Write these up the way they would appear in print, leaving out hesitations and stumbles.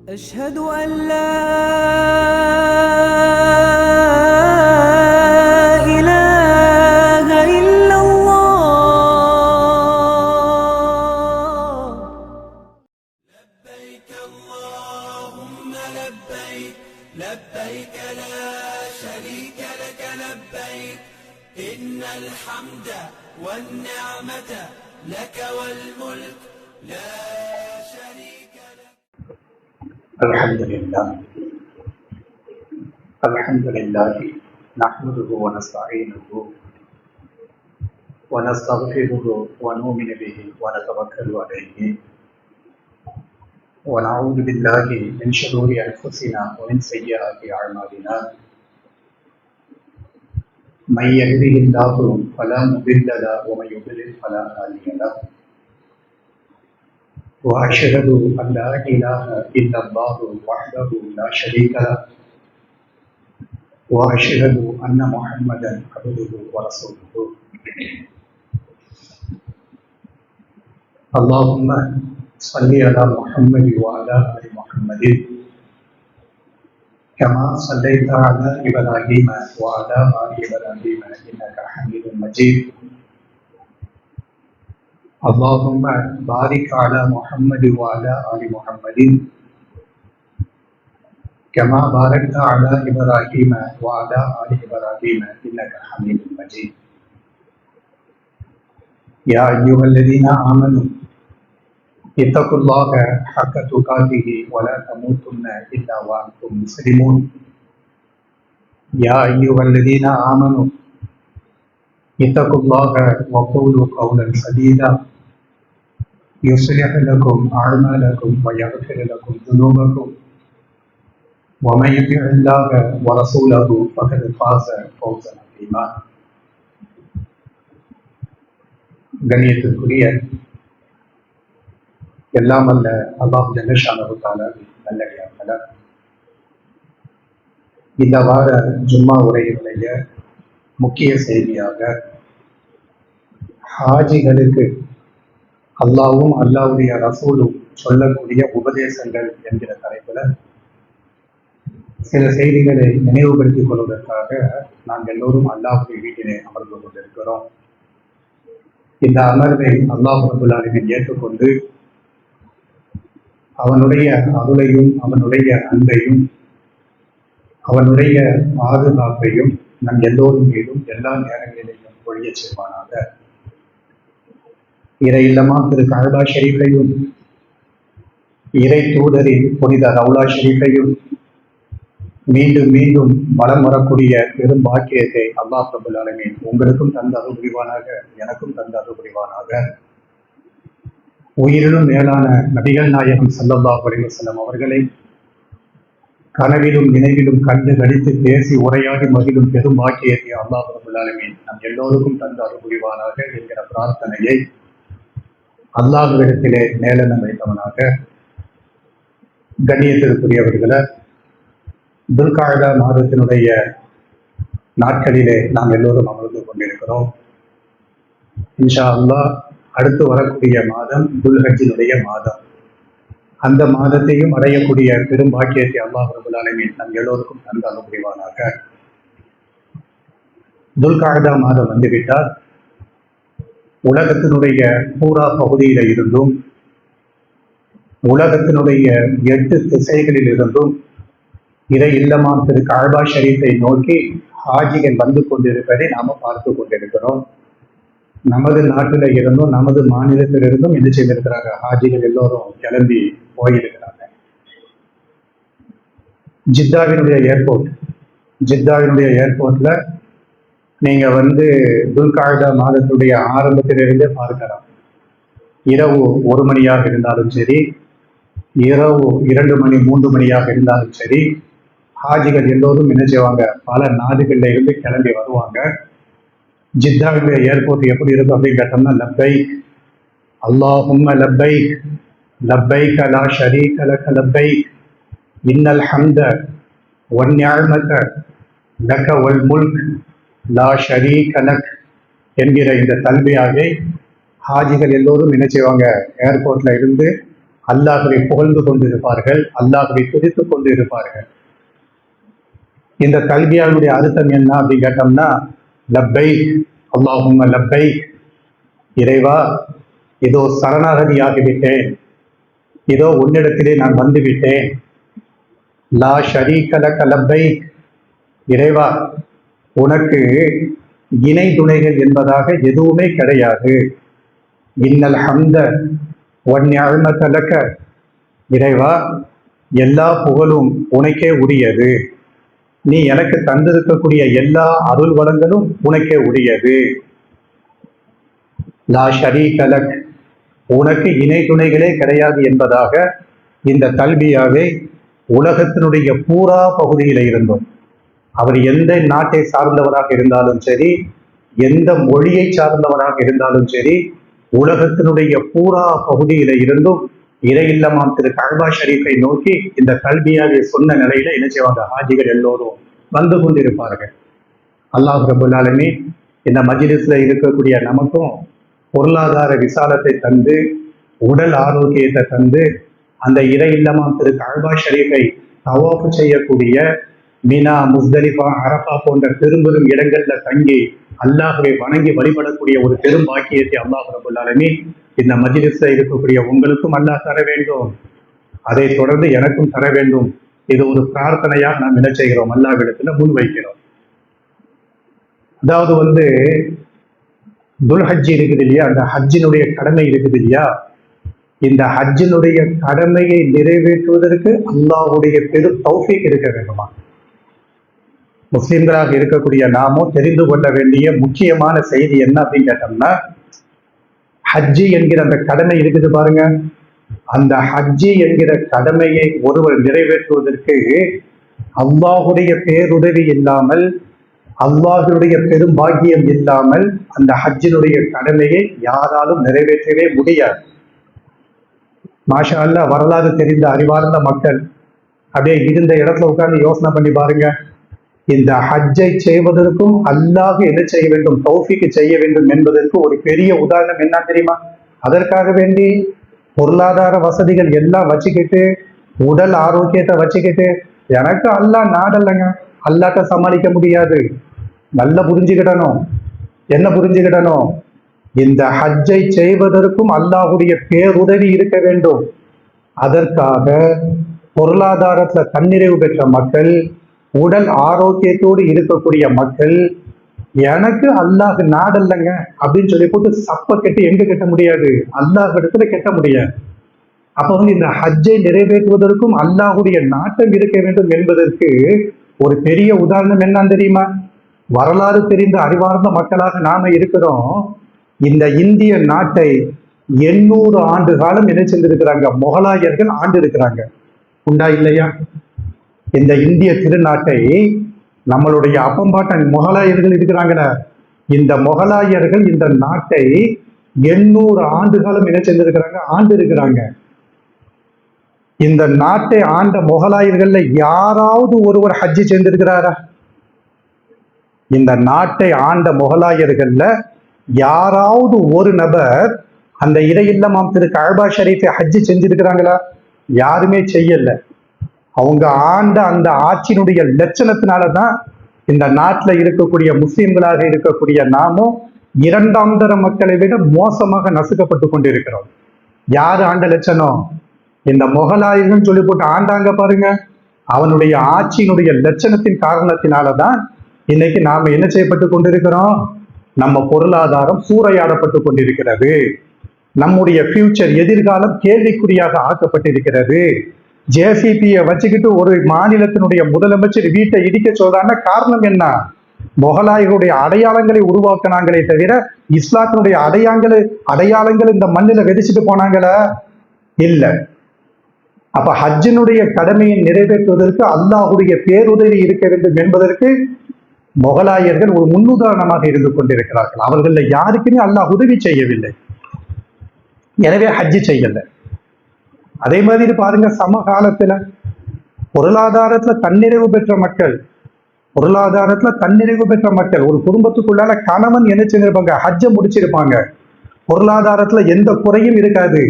أشهد أن لا إله إلا الله. لبيك اللهم لبيك لبيك لا شريك لك لبيك إن الحمد والنعمة لك والملك لا شريك لك. الحمد لله نحمده ونستعينه ونستغفره ونؤمن به ونتوكل عليه ونعوذ بالله من شرور أنفسنا ومن سيئات أعمالنا من يهده الله فلا مضل له ومن يضلل فلا هادي له وأشهد أن لا إله إلا الله وحده لا شريك له وأشهد أن محمدا عبده ورسوله. اللهم صل على محمد وعلى آل محمد كما صليت على إبراهيم وعلى آل إبراهيم إنك حميد مجيد. اللهم بارك على محمد وعلى آل محمد كما باركت على إبراهيم وعلى آل إبراهيم إنك حميد مجيد. يا أيها الذين آمنوا اتقوا الله حق تقاته ولا تموتن إلا وأنتم مسلمون. يا أيها الذين آمنوا اتقوا الله وقولوا قولا سديدا يصلح لكم أعمالكم ويغفر لكم ذنوبكم ومن يطع الله ورسوله فقد فاز فوزا عظيما. கண்ணியத்திற்குரிய எல்லாம் அல்ல அல்லாஹ் ஜல்ல ஷானஹு தஆலா நல்லடியார்களே, இந்த வார ஜும்மா உரையினுடைய முக்கிய செய்தியாக ஹாஜிகளுக்கு அல்லாவும் அல்லாவுடைய ரசூலும் சொல்லக்கூடிய உபதேசங்கள் என்கிற தலைப்புல சில செய்திகளை நினைவுபடுத்திக் கொள்வதற்காக நாங்கள் எல்லோரும் அல்லாஹுடைய வீட்டிலே அமர்ந்து கொண்டிருக்கிறோம். இந்த அமர்வை அல்லாஹ் ரப்பல் ஆலமீன் ஏற்றுக்கொண்டு அவனுடைய அருளையும் அவனுடைய அன்பையும் அவனுடைய பாதுகாப்பையும் நம் எல்லோரும் மீதும் எல்லா நேரங்களிலேயும் பொழிய செய்வானாக. இறை இல்லமா திரு கஅபா ஷரீஃபையும் இறை தூதரின் புனித ரவுலா ஷரீஃபையும் மீண்டும் மீண்டும் வலம் வரக்கூடிய பெரும் பாக்கியத்தை அல்லாஹ் ரப்பல் ஆலமீன் உங்களுக்கும் தந்த அருள் புரிவானாக, எனக்கும் தந்த அருள் புரிவானாக. உயிரிலும் மேலான நபிகள் நாயகம் ஸல்லல்லாஹு அலைஹி வஸல்லம் அவர்களை கனவிலும் நினைவிலும் கண்டு கடித்து பேசி உரையாடி மகிழும் பெரும் பாக்கியத்தை அல்லாஹ் ரப்பல் ஆலமீன் நம் எல்லோருக்கும் தந்த அருள் புரிவானாக என்கிற பிரார்த்தனையை அல்லாஹ்விடத்திலே மேலெண்ண வைத்தவனாக. கண்ணியத்திற்குரியவர்களை, துல்காஅதா மாதத்தினுடைய நாட்களிலே நாம் எல்லோரும் அமர்ந்து கொண்டிருக்கிறோம். இன்ஷா அல்லாஹ் அடுத்து வரக்கூடிய மாதம் துல்ஹஜ்ஜினுடைய மாதம். அந்த மாதத்தையும் அடையக்கூடிய பெரும் பாக்கியத்தை அல்லாஹ் ரப்பல் ஆலமீன் நம் எல்லோருக்கும் தந்த அருள் புரிவானாக. துல்காஅதா மாதம் வந்துவிட்டால் உலகத்தினுடைய பூரா பகுதியில இருந்தும் உலகத்தினுடைய 8 திசைகளில் இருந்தும் இறை இல்லமாம் திரு கஅபா ஷரீஃபை நோக்கி ஹாஜிகள் வந்து கொண்டிருப்பதை நாம பார்த்து கொண்டிருக்கிறோம். நமது நாட்டில இருந்தும் நமது மாநிலத்திலிருந்தும் என்ன செய்திருக்கிறாங்க, ஹாஜிகள் எல்லோரும் கிளம்பி போயிருக்கிறாங்க. ஜித்தாவினுடைய ஏர்போர்ட்ல நீங்க துல்காஅதா மாதத்துடைய ஆரம்பத்திலிருந்தே பார்க்கலாம். இரவு 1 மணியாக இருந்தாலும் சரி, இரவு 2 மணி 3 மணியாக இருந்தாலும் சரி, ஹாஜிகள் எல்லோரும் என்ன செய்வாங்க, பல நாடுகள்ல இருந்து கிளம்பி வருவாங்க. ஜித்தாவுடைய ஏர்போர்ட் எப்படி இருக்கும் அப்படின்னு கேட்டோம்னா, லப்பைக் அல்லாஹும்ம லப்பைக் லப்பைக லா ஷரீக லக லப்பைக் இன்னல் ஹம்த வன் நிஅமத லக வல் முல்க் லா ஷரீக லக் என்கிற இந்த தல்பியாவை ஹாஜிகள் எல்லோரும் என்ன செய்வாங்க, ஏர்போர்ட்ல இருந்து அல்லாஹ்வை புகழ்ந்து கொண்டிருப்பார்கள், அல்லாஹ்வை துதித்துக் கொண்டு இருப்பார்கள். இந்த தல்பியாவுடைய அர்த்தம் என்ன அப்படின்னு கேட்டோம்னா, லப்பைக் அல்லாஹும்ம லப்பைக், இறைவா இதோ சரணாகதியாகிவிட்டேன், இதோ உன்னிடத்திலே நான் வந்துவிட்டேன். லா ஷரீக லக லப்பைக், இறைவா உனக்கு இணை துணைகள் என்பதாக எதுவுமே கிடையாது. இன்னல் ஹம்த வன்னிஅமத லக, இறைவா எல்லா புகழும் உனக்கே உரியது, நீ எனக்கு தந்திருக்கக்கூடிய எல்லா அருள் வளங்களும் உனக்கே உரியது. லா ஷரீக லக், உனக்கு இணை துணைகளே கிடையாது என்பதாக இந்த தல்பியாவை உலகத்தினுடைய பூரா பகுதியில இருந்தும், அவர் எந்த நாட்டை சார்ந்தவராக இருந்தாலும் சரி, எந்த மொழியை சார்ந்தவராக இருந்தாலும் சரி, உலகத்தினுடைய பூரா பகுதியில இருந்தும் இறையில்லமாம் திரு கஅபா ஷரீஃபை நோக்கி இந்த கல்வியாவை சொன்ன நிலையில என்ன செய்வாங்க, ஹாஜிகள் எல்லோரும் வந்து கொண்டிருப்பார்கள். அல்லாஹ் ரப்பல் ஆலமீன் இந்த மஜ்லிஸ்ல இருக்கக்கூடிய நமக்கும் பொருளாதார விசாலத்தை தந்து, உடல் ஆரோக்கியத்தை தந்து, அந்த இறையில்லமாம் திரு கஅபா ஷரீஃபை தவாஃப் செய்யக்கூடிய மினா, முஸ்தலிஃபா, அரஃபா போன்ற பெரும் இடங்கள்ல தங்கி அல்லாஹ்வை வணங்கி வழிபடக்கூடிய ஒரு பெரும் பாக்கியத்தை அல்லாஹ் ரப்பல் ஆலமீன் இந்த மஜ்லிஸ்ல இருக்கக்கூடிய உங்களுக்கும் அல்லாஹ் தர வேண்டும். அதை தொடர்ந்து எனக்கும் தர வேண்டும். இது ஒரு பிரார்த்தனையாக நாம் என்ன செய்கிறோம், அல்லாஹ்விடத்துல முன் வைக்கிறோம். அதாவது துல்ஹஜ் இருக்குது இல்லையா, அந்த ஹஜ்ஜினுடைய கடமை இருக்குது இல்லையா, இந்த ஹஜ்ஜினுடைய கடமையை நிறைவேற்றுவதற்கு அல்லாஹ்வுடைய பெரும் தௌஃபீக் இருக்க வேண்டுமா? முஸ்லிம்களாக இருக்கக்கூடிய நாமும் தெரிந்து கொள்ள வேண்டிய முக்கியமான செய்தி என்ன அப்படின்னு கேட்டோம்னா, ஹஜ்ஜி என்கிற அந்த கடமை இருக்குது பாருங்க, அந்த ஹஜ்ஜி என்கிற கடமையை ஒருவர் நிறைவேற்றுவதற்கு அல்லாஹுடைய பேருதவி இல்லாமல், அல்லாஹுடைய பெரும் பாக்கியம் இல்லாமல் அந்த ஹஜ்ஜினுடைய கடமையை யாராலும் நிறைவேற்றவே முடியாது. மாஷா அல்லாஹ், வரலாறு தெரிந்த அறிவார்ந்த மக்கள் அப்படியே இருந்த இடத்துல உட்கார்ந்து யோசனை பண்ணி பாருங்க. இந்த ஹஜ்ஜை செய்வதற்கும் அல்லாஹ் என்ன செய்ய வேண்டும், தௌஃபீக் செய்ய வேண்டும் என்பதற்கு ஒரு பெரிய உதாரணம் என்ன தெரியுமா? அதற்காக வேண்டி பொருளாதார வசதிகள் எல்லாம் வச்சுக்கிட்டு, உடல் ஆரோக்கியத்தை வச்சுக்கிட்டு, எனக்கு அல்லாஹ் நாடல்லங்க, அல்லாஹ்ட்ட சமாளிக்க முடியாது. நல்லா புரிஞ்சுக்கிடணும். என்ன புரிஞ்சுக்கிடணும்? இந்த ஹஜ்ஜை செய்வதற்கும் அல்லாஹுடைய பேருதவி இருக்க வேண்டும். அதற்காக பொருளாதாரத்துல தன்னிறைவு பெற்ற மக்கள், உடல் ஆரோக்கியத்தோடு இருக்கக்கூடிய மக்கள், எனக்கு அல்லாஹ் நாடல்லங்க அப்படின்னு சொல்லி போட்டு சப்ப கட்டி எங்க கட்ட முடியாது, அல்லாஹ் இடத்துல கட்ட முடியாது. அப்ப இந்த ஹஜ்ஜை நிறைவேற்றுவதற்கும் அல்லாஹுடைய நாட்டம் இருக்க வேண்டும் என்பதற்கு ஒரு பெரிய உதாரணம் என்னன்னு தெரியுமா? வரலாறு தெரிந்த அறிவார்ந்த மக்களாக நாம இருக்கிறோம். இந்த இந்திய நாட்டை 800 ஆண்டு காலம் என்ன செஞ்சிருக்கிறாங்க, முகலாயர்கள் ஆண்டு இருக்கிறாங்க. உண்டா இல்லையா? இந்த இந்திய திருநாட்டை நம்மளுடைய அப்பம்பாட்டன் முகலாயர்கள் இருக்கிறாங்கல்ல, இந்த முகலாயர்கள் இந்த நாட்டை 800 ஆண்டு காலம் என்ன செஞ்சிருக்கிறாங்க, ஆண்டு இருக்கிறாங்க. இந்த நாட்டை ஆண்ட முகலாயர்கள்ல யாராவது ஒருவர் ஹஜ்ஜி செஞ்சிருக்கிறாரா? இந்த நாட்டை ஆண்ட முகலாயர்கள்ல யாராவது ஒரு நபர் அந்த இறையில்லமாம் திரு கஅபா ஷரீஃபை ஹஜ்ஜி செஞ்சிருக்கிறாங்களா? யாருமே செய்யல. அவங்க ஆண்ட அந்த ஆட்சியினுடைய லட்சணத்தினாலதான் இந்த நாட்டுல இருக்கக்கூடிய முஸ்லிம்களாக இருக்கக்கூடிய நாமும் இரண்டாம் தர மக்களை விட மோசமாக நசுக்கப்பட்டு கொண்டிருக்கிறோம். யாரு ஆண்ட லட்சணம்? இந்த முகலாயர்கள் சொல்லி போட்டு ஆண்டாங்க பாருங்க. அவனுடைய ஆட்சியினுடைய லட்சணத்தின் காரணத்தினாலதான் இன்னைக்கு நாம என்ன செய்யப்பட்டு கொண்டிருக்கிறோம்? நம்ம பொருளாதாரம் சூறையாடப்பட்டு கொண்டிருக்கிறது. நம்முடைய ஃபியூச்சர், எதிர்காலம் கேள்விக்குறியாக ஆக்கப்பட்டிருக்கிறது. ஜேசிபியை வச்சுக்கிட்டு ஒரு மாநிலத்தினுடைய முதலமைச்சர் வீட்டை இடிக்க சொல்றாங்க. காரணம் என்ன? முகலாயர்களுடைய அடையாளங்களை உருவாக்கினாங்களே தவிர இஸ்லாத்தினுடைய அடையாளங்கள் இந்த மண்ணில விதைச்சிட்டு போனாங்களா? இல்ல. அப்ப ஹஜ்ஜினுடைய கடமையை நிறைவேற்றுவதற்கு அல்லாஹுடைய பேருதவி இருக்க வேண்டும் என்பதற்கு முகலாயர்கள் ஒரு முன்னுதாரணமாக இருந்து கொண்டிருக்கிறார்கள். அவர்கள யாருக்குமே அல்லாஹ் உதவி செய்யவில்லை. எனவே ஹஜ்ஜி செய்யல. அதே மாதிரி பாருங்க, சமகாலத்துல பொருளாதாரத்துல தன்னிறைவு பெற்ற மக்கள், ஒரு குடும்பத்துக்குள்ளால கணவன் என்ன செஞ்சிருப்பாங்க, ஹஜ்ஜை முடிச்சிருப்பாங்க. பொருளாதாரத்துல எந்த குறையும் இருக்காது.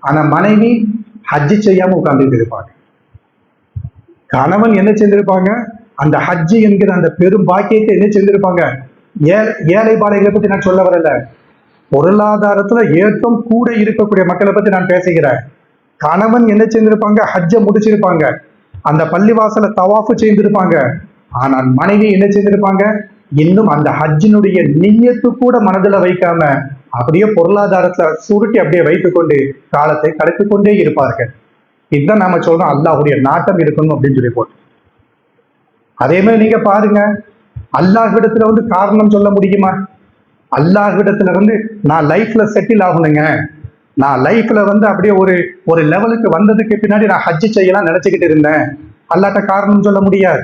ஆனா மனைவி ஹஜ்ஜி செய்யாம உட்கார்ந்துட்டு இருப்பாங்க. கணவன் என்ன செஞ்சிருப்பாங்க, அந்த ஹஜ்ஜி என்கிற அந்த பெரும் பாக்கியத்தை என்ன செஞ்சிருப்பாங்க. ஏழை பாலைகளை பத்தி நான் சொல்ல வரல, பொருளாதாரத்துல ஏற்றம் கூட இருக்கக்கூடிய மக்களை பத்தி நான் பேசுகிறேன். கணவன் என்ன செஞ்சிருப்பாங்க, ஹஜ்ஜை முடிச்சிருப்பாங்க, அந்த பள்ளிவாசல தவாஃபு செய்திருப்பாங்க. ஆனால் மனைவி என்ன செஞ்சிருப்பாங்க, இன்னும் அந்த ஹஜ்ஜினுடைய நிய்யத்து கூட மனதில் வைக்காம அப்படியே பொருளாதாரத்துல சுருட்டி அப்படியே வைத்துக்கொண்டு காலத்தை கடத்திக் கொண்டே இருப்பார்கள். இதுதான் நாம சொல்றோம் அல்லாஹ்வுடைய நாட்டம் இருக்கணும் அப்படின்னு சொல்லி போட்டு. அதே மாதிரி நீங்க பாருங்க, அல்லாஹ்விடத்துல வந்து காரணம் சொல்ல முடியுமா? அல்லாஹ்விடத்துல வந்து நான் லைஃப்ல செட்டில் ஆகணுங்க, நான் லைஃப்ல வந்து அப்படியே ஒரு லெவலுக்கு வந்ததுக்கு பின்னாடி நான் ஹஜ்ஜி செய்யலாம் நினைச்சுக்கிட்டு இருந்தேன், அல்லாட்ட காரணம் சொல்ல முடியாது.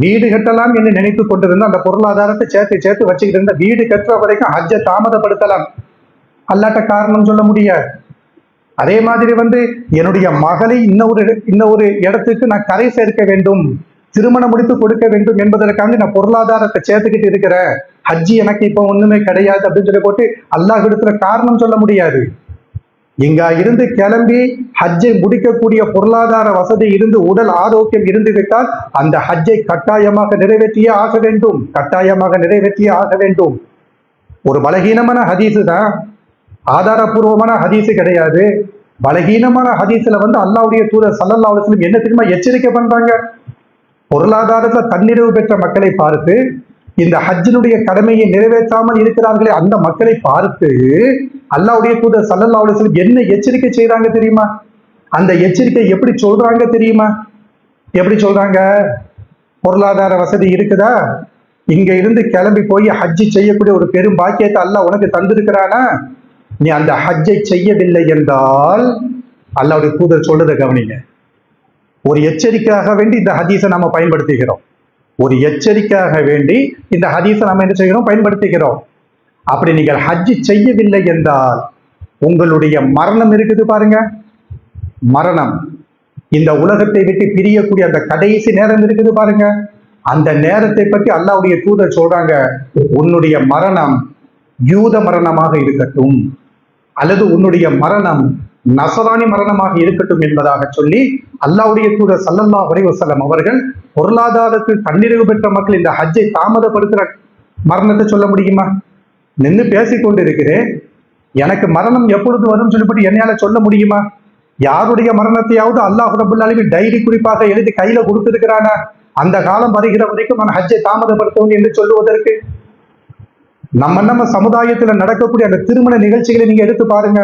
வீடு கட்டலாம் என்று நினைத்து கொண்டிருந்த அந்த பொருளாதாரத்தை சேர்த்து வச்சுக்கிட்டு இருந்த வீடு கட்டுற வரைக்கும் ஹஜ்ஜை தாமதப்படுத்தலாம், அல்லாட்ட காரணம் சொல்ல முடியாது. அதே மாதிரி வந்து என்னுடைய மகளை இன்னொரு இடத்துக்கு நான் கரை சேர்க்க வேண்டும், திருமணம் முடித்து கொடுக்க வேண்டும் என்பதற்காண்டி நான் பொருளாதாரத்தை சேர்த்துக்கிட்டு இருக்கிறேன், ஹஜ்ஜி எனக்கு இப்போ ஒண்ணுமே கிடையாது அப்படின்னு சொல்லி போட்டு அல்லாஹ்விடத்துல காரணம் சொல்ல முடியாது. இங்க இருந்து கிளம்பி ஹஜ்ஜை முடிக்கக்கூடிய பொருளாதார வசதி இருந்து உடல் ஆரோக்கியம் இருந்து விட்டால் அந்த ஹஜ்ஜை கட்டாயமாக நிறைவேற்றியே ஆக வேண்டும், கட்டாயமாக நிறைவேற்றியே ஆக வேண்டும். ஒரு பலகீனமான ஹதீஸு தான், ஆதாரபூர்வமான ஹதீஸு கிடையாது. பலகீனமான ஹதீஸ்ல வந்து அல்லாஹ்வுடைய தூதர் ஸல்லல்லாஹு அலைஹி வஸல்லம் என்ன தெரியுமா எச்சரிக்கை பண்றாங்க? பொருளாதாரத்துல தன்னிறைவு பெற்ற மக்களை பார்த்து, இந்த ஹஜ்ஜினுடைய கடமையை நிறைவேற்றாமல் இருக்கிறார்களே அந்த மக்களை பார்த்து அல்லாஹ்வுடைய தூதர் ஸல்லல்லாஹு அலைஹி வஸல்லம் என்ன எச்சரிக்கை செய்யறாங்க தெரியுமா? அந்த எச்சரிக்கை எப்படி சொல்றாங்க தெரியுமா? எப்படி சொல்றாங்க? பொருளாதார வசதி இருக்குதா, இங்க இருந்து கிளம்பி போய் ஹஜ்ஜி செய்யக்கூடிய ஒரு பெரும் பாக்கியத்தை அல்லாஹ் உனக்கு தந்திருக்கிறானா, நீ அந்த ஹஜ்ஜை செய்யவில்லை என்றால், அல்லாஹ்வுடைய தூதர் சொல்றதை கவனிங்க. ஒரு எச்சரிக்கையாக வேண்டி இந்த ஹதீஸை நாம பயன்படுத்துகிறோம், ஒரு எச்சரிக்கையாக வேண்டி இந்த ஹதீஸை நாம என்ன செய்கிறோம், பயன்படுத்துகிறோம். அப்படி நீங்கள் ஹஜ்ஜி செய்யவில்லை என்றால் உங்களுடைய மரணம் இருக்குது பாருங்க, மரணம், இந்த உலகத்தை விட்டு பிரியக்கூடிய அந்த கடைசி நேரம் இருக்குது பாருங்க, அந்த நேரத்தை பற்றி அல்லாஹ்வுடைய தூதர் சொல்றாங்க, உன்னுடைய மரணம் யூத மரணமாக இருக்கட்டும் அல்லது உன்னுடைய மரணம் நசராணி மரணமாக இருக்கட்டும் என்பதாக சொல்லி அல்லாஹ்வுடைய தூதர் ஸல்லல்லாஹு அலைஹி வஸல்லம் அவர்கள் பொருளாதாரத்தில் தன்னிறைவு பெற்ற மக்கள் இந்த ஹஜ்ஜை தாமதப்படுத்துற மரணத்தை சொல்ல முடியுமா? நின்று பேசிக்கொண்டு இருக்கிறேன், எனக்கு மரணம் எப்பொழுது வரும் சொல்லிப்பட்டு என்னால சொல்ல முடியுமா? யாருடைய மரணத்தையாவது அல்லாஹ் ரப்பல் ஆலமீன் டைரி குறிப்பாக எழுதி கையில கொடுத்திருக்கிறானா? அந்த காலம் வருகிற வரைக்கும் நான் ஹஜ்ஜை தாமதப்படுத்தவும் என்று சொல்லுவதற்கு நம்ம சமுதாயத்துல நடக்கக்கூடிய அந்த திருமண நிகழ்ச்சிகளை நீங்க எடுத்து பாருங்க.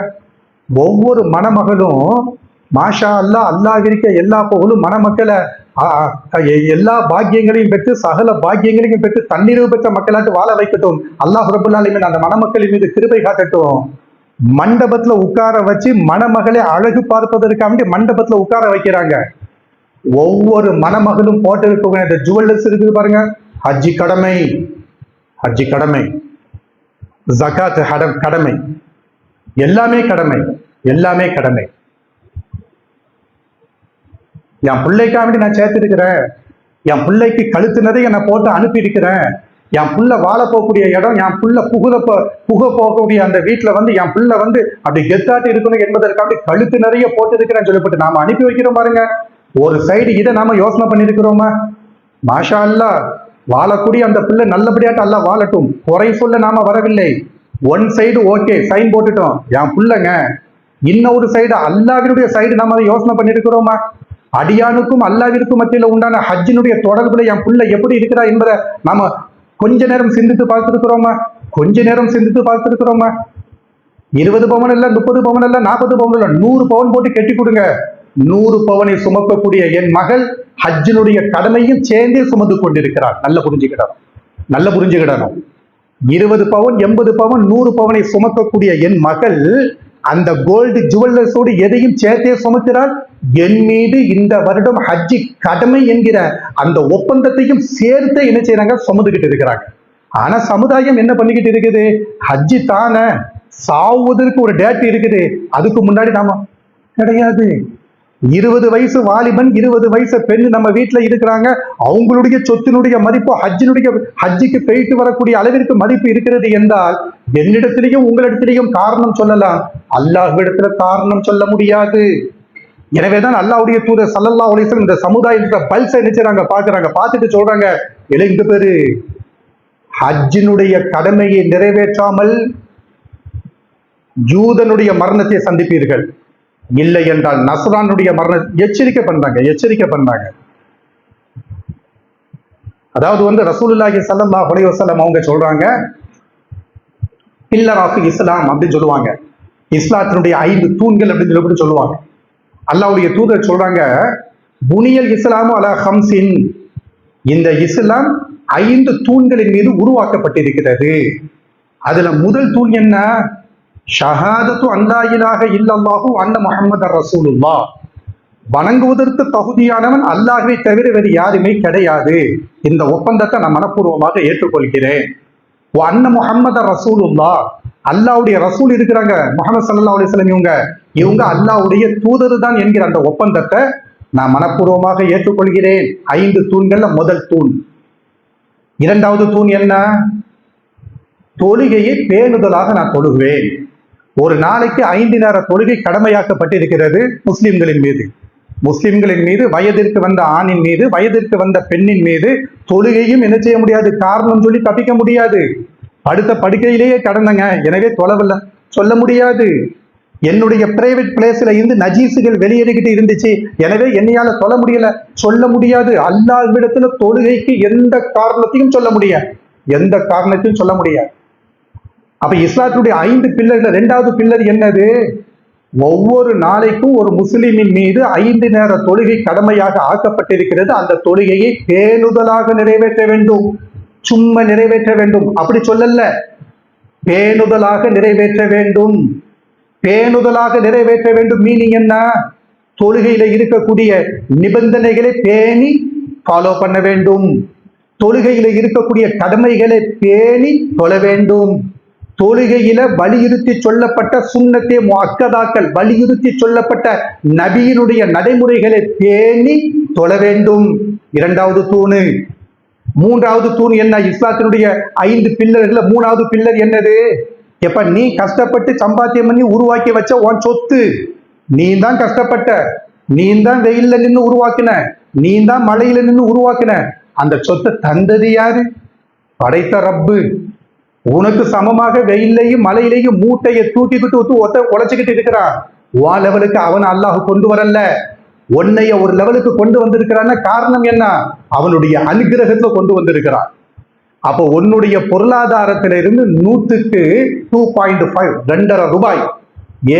ஒவ்வொரு மணமகளும் மாஷா அல்லாஹ், அல்லாஹ்விற்கு எல்லா புகழும், மணமக்களை எல்லா பாக்கியங்களையும் பெற்று சகல பாக்கியங்களையும் பெற்று தன்னிறைவு பெற்ற மக்களாட்டு வாழ வைக்கட்டும், அல்லாஹ் ரப்பல் ஆலமீன் அந்த மணமக்களின் மீது கிருபை காட்டட்டும். மண்டபத்துல உட்கார வச்சு மணமகளை அழகு பார்ப்பதற்காக மண்டபத்துல உட்கார வைக்கிறாங்க. ஒவ்வொரு மணமகளும் போட்டு இருக்கக்கூடிய இந்த ஜுவல்லர்ஸ் இருக்குது பாருங்க, ஹஜ்ஜி கடமை, ஹஜ்ஜி கடமை, ஜகாத் கடமை, எல்லாமே கடமை, எல்லாமே கடமை. என் பிள்ளைக்காக நான் சேர்த்திருக்கிறேன், என் பிள்ளைக்கு கழுத்து நிறைய நான் போட்டு அனுப்பி இருக்கிறேன், என் புள்ள வாழ போகக்கூடிய இடம், என் புள்ள புக போகக்கூடிய அந்த வீட்டுல வந்து என் புள்ள வந்து அப்படி கெத்தாட்டு இருக்கணும் என்பதற்காக கழுத்து நிறைய போட்டு இருக்கிறேன்னு சொல்லப்பட்டு நாம அனுப்பி வைக்கிறோம் பாருங்க. ஒரு சைடு இதை நாம யோசனை பண்ணிருக்கிறோமா? மாஷா அல்லாஹ், வாழக்கூடிய அந்த பிள்ளை நல்லபடியாட்டு அல்லாஹ் வாழட்டும், குறை சொல்ல நாம வரவில்லை. ஒன் சைடு ஓகே சைன் போட்டுட்டோம், என் பிள்ளைங்க. இன்னொரு சைடு அல்லாஹ்வினுடைய சைடு நாம அதை யோசனை பண்ணிருக்கிறோமா? அடியானுக்கும் அல்லாஹ்விற்கும் மத்தியில உண்டான ஹஜ்ஜினுடைய தொடர்புல என் பிள்ளை எப்படி இருக்கிறா என்பதை நாம கொஞ்ச நேரம் சிந்தித்து பார்த்திருக்கிறோமா? கொஞ்ச நேரம் சிந்தித்து பார்த்திருக்கிறோமா? 20 பவன் இல்ல, 30 பவன் இல்ல, 40 பவன் இல்ல, 100 பவன் போட்டு கட்டி கொடுங்க. 100 பவனை சுமக்கக்கூடிய என் மகள் ஹஜ்ஜினுடைய கடமையும் சேர்ந்தே சுமந்து கொண்டிருக்கிறார். நல்ல புரிஞ்சுக்கிடணும், நல்ல புரிஞ்சுக்கிடணும். 20 பவன், 80 பவன், 100 பவனை சுமக்கக்கூடிய என் மகள் அந்த கோல்டு ஜுவல்லர்ஸோடு எதையும் சேர்த்தே சுமக்கிறார். என் மீது இந்த வருடம் ஹஜ்ஜி கடமை என்கிற அந்த ஒப்பந்தத்தையும் சேர்த்து என்ன செய்யறாங்க, சுமந்துகிட்டு இருக்கிறாங்க. ஆனா சமுதாயம் என்ன பண்ணிக்கிட்டு இருக்குது, ஹஜ்ஜி தானே, சாவுவதற்கு ஒரு டேட் இருக்குது, அதுக்கு முன்னாடி நாம கிடையாது. 20 வயசு வாலிபன், 20 வயசு பெண் நம்ம வீட்டுல இருக்கிறாங்க, அவங்களுடைய சொத்தினுடைய மதிப்பு ஹஜ்ஜிக்கு போயிட்டு வரக்கூடிய அளவிற்கு மதிப்பு இருக்கிறது என்றால் என்னிடத்திலையும் உங்களிடத்திலையும் காரணம் சொல்லலாம், அல்லாஹ்விடத்துல காரணம் சொல்ல முடியாது. எனவேதான் அல்லாஹ்வுடைய தூதர் ஸல்லல்லாஹு அலைஹி வஸல்லம் இந்த சமுதாயத்தை பல்ஸ் நினைச்சாங்க, பாக்குறாங்க, பார்த்துட்டு சொல்றாங்க, இளைஞ பேரு ஹஜ்ஜினுடைய கடமையை நிறைவேற்றாமல் யூதனுடைய மரணத்தை சந்திப்பீர்கள், இல்லை என்றால் நஸ்ரானுடைய மரணத்தை எச்சரிக்கை பண்றாங்க. அதாவது ரசூலுல்லாஹி ஸல்லல்லாஹு அலைஹி வஸல்லம் அவங்க சொல்றாங்க, பில்லர் ஆஃப் இஸ்லாம் அப்படின்னு சொல்லுவாங்க, இஸ்லாத்தினுடைய 5 தூண்கள் அப்படின்னு சொல்லுவாங்க. அல்லாஹ்வுடைய தூதர் சொல்றாங்க, புனியல் இஸ்லாமு அலா ஹம்சின், இந்த இஸ்லாம் 5 தூண்களின் மீது உருவாக்கப்பட்டிருக்கிறது. அதுல முதல் தூண் என்ன? ஷஹாதத்து அல்லா இலாஹ இல்லல்லாஹு அன்ன முஹம்மதர் ரசூலுல்லாஹ், வணங்குவதற்கு தகுதியானவன் அல்லாஹ்வை தவிர வேறு யாருமே கிடையாது. இந்த ஒப்பந்தத்தை நான் மனப்பூர்வமாக ஏற்றுக்கொள்கிறேன். அன்ன முஹம்மதர் ரசூலுல்லாஹ், அல்லாஹ்வுடைய ரசூல் இருக்கிறாங்க முஹம்மது ஸல்லல்லாஹு அலைஹி வஸல்லம், இவங்க அல்லாஹ்வுடைய தூதர் தான் என்கிற அந்த ஒப்பந்தத்தை நான் மனப்பூர்வமாக ஏற்றுக்கொள்கிறேன். 5 தூண்கள்ல முதல் தூண். இரண்டாவது தூண் என்ன? தொழுகையை பேணுதலாக நான் தொழுகுவேன். ஒரு நாளைக்கு 5 நேர தொழுகை கடமையாக்கப்பட்டிருக்கிறது முஸ்லிம்களின் மீது, வயதிற்கு வந்த ஆணின் மீது, வயதிற்கு வந்த பெண்ணின் மீது தொழுகையும் என்ன செய்ய முடியாது, காரணம் சொல்லி தப்பிக்க முடியாது. அடுத்த படுக்கையிலேயே கடந்தங்க, எனவே தொலைவில்லை சொல்ல முடியாது. என்னுடைய பிரைவேட் பிளேஸ்ல இருந்து நஜீசுகள் வெளியேறிக்கிட்டு இருந்துச்சு, எனவே என்னையால தொழ முடியல சொல்ல முடியாது. அல்லாஹ்விடத்துல தொழுகைக்கு எந்த காரணத்தையும் சொல்ல முடியாது. அப்ப இஸ்லாத்துடைய 5 பில்லர்ல 2வது பில்லர் என்னது? ஒவ்வொரு நாளைக்கும் ஒரு முஸ்லிமின் மீது 5 நேர தொழுகை கடமையாக ஆக்கப்பட்டிருக்கிறது. அந்த தொழுகையை பேணுதலாக நிறைவேற்ற வேண்டும், சும்மா நிறைவேற்ற வேண்டும் அப்படி சொல்லல, பேணுதலாக நிறைவேற்ற வேண்டும். மீனிங் என்ன? தொழுகையில இருக்கக்கூடிய நிபந்தனைகளை பேணி ஃபாலோ பண்ண வேண்டும், தொழுகையில இருக்கக்கூடிய கடமைகளை பேணி தொழ வேண்டும், தொழுகையில வலியுறுத்தி சொல்லப்பட்ட சுன்னத்தே முஅக்கதாக்கள், வலியுறுத்தி சொல்லப்பட்ட நபியினுடைய நடைமுறைகளை பேணி தொழ வேண்டும். 2வது தூணு. 3வது தூண் என்ன? இஸ்லாத்தினுடைய 5 பில்லர்ல 3வது பில்லர் என்னது? எப்ப நீ கஷ்டப்பட்டு சம்பாத்தியம் பண்ணி உருவாக்கி வச்ச உன் சொத்து, நீ தான் கஷ்டப்பட்ட, நீ தான் வெயில்ல நின்று உருவாக்கின, நீ தான் மழையில நின்று உருவாக்கின, அந்த சொத்தை தந்தது யாரு? படைத்த ரப்பு. உனக்கு சமமாக வெயிலையும் மழையிலையும் மூட்டையை தூக்கிக்கிட்டு உழைச்சுக்கிட்டு இருக்கிறான். வா லெவலுக்கு அவன் அல்லாஹ் கொண்டு வரல, உன்னைய ஒரு லெவலுக்கு கொண்டு வந்திருக்கிறான்னா காரணம் என்ன? அவனுடைய அனுகிரகத்துல கொண்டு வந்திருக்கிறான். அப்போ உன்னுடைய பொருளாதாரத்திலிருந்து 100க்கு 2.5 2.5 ரூபாய்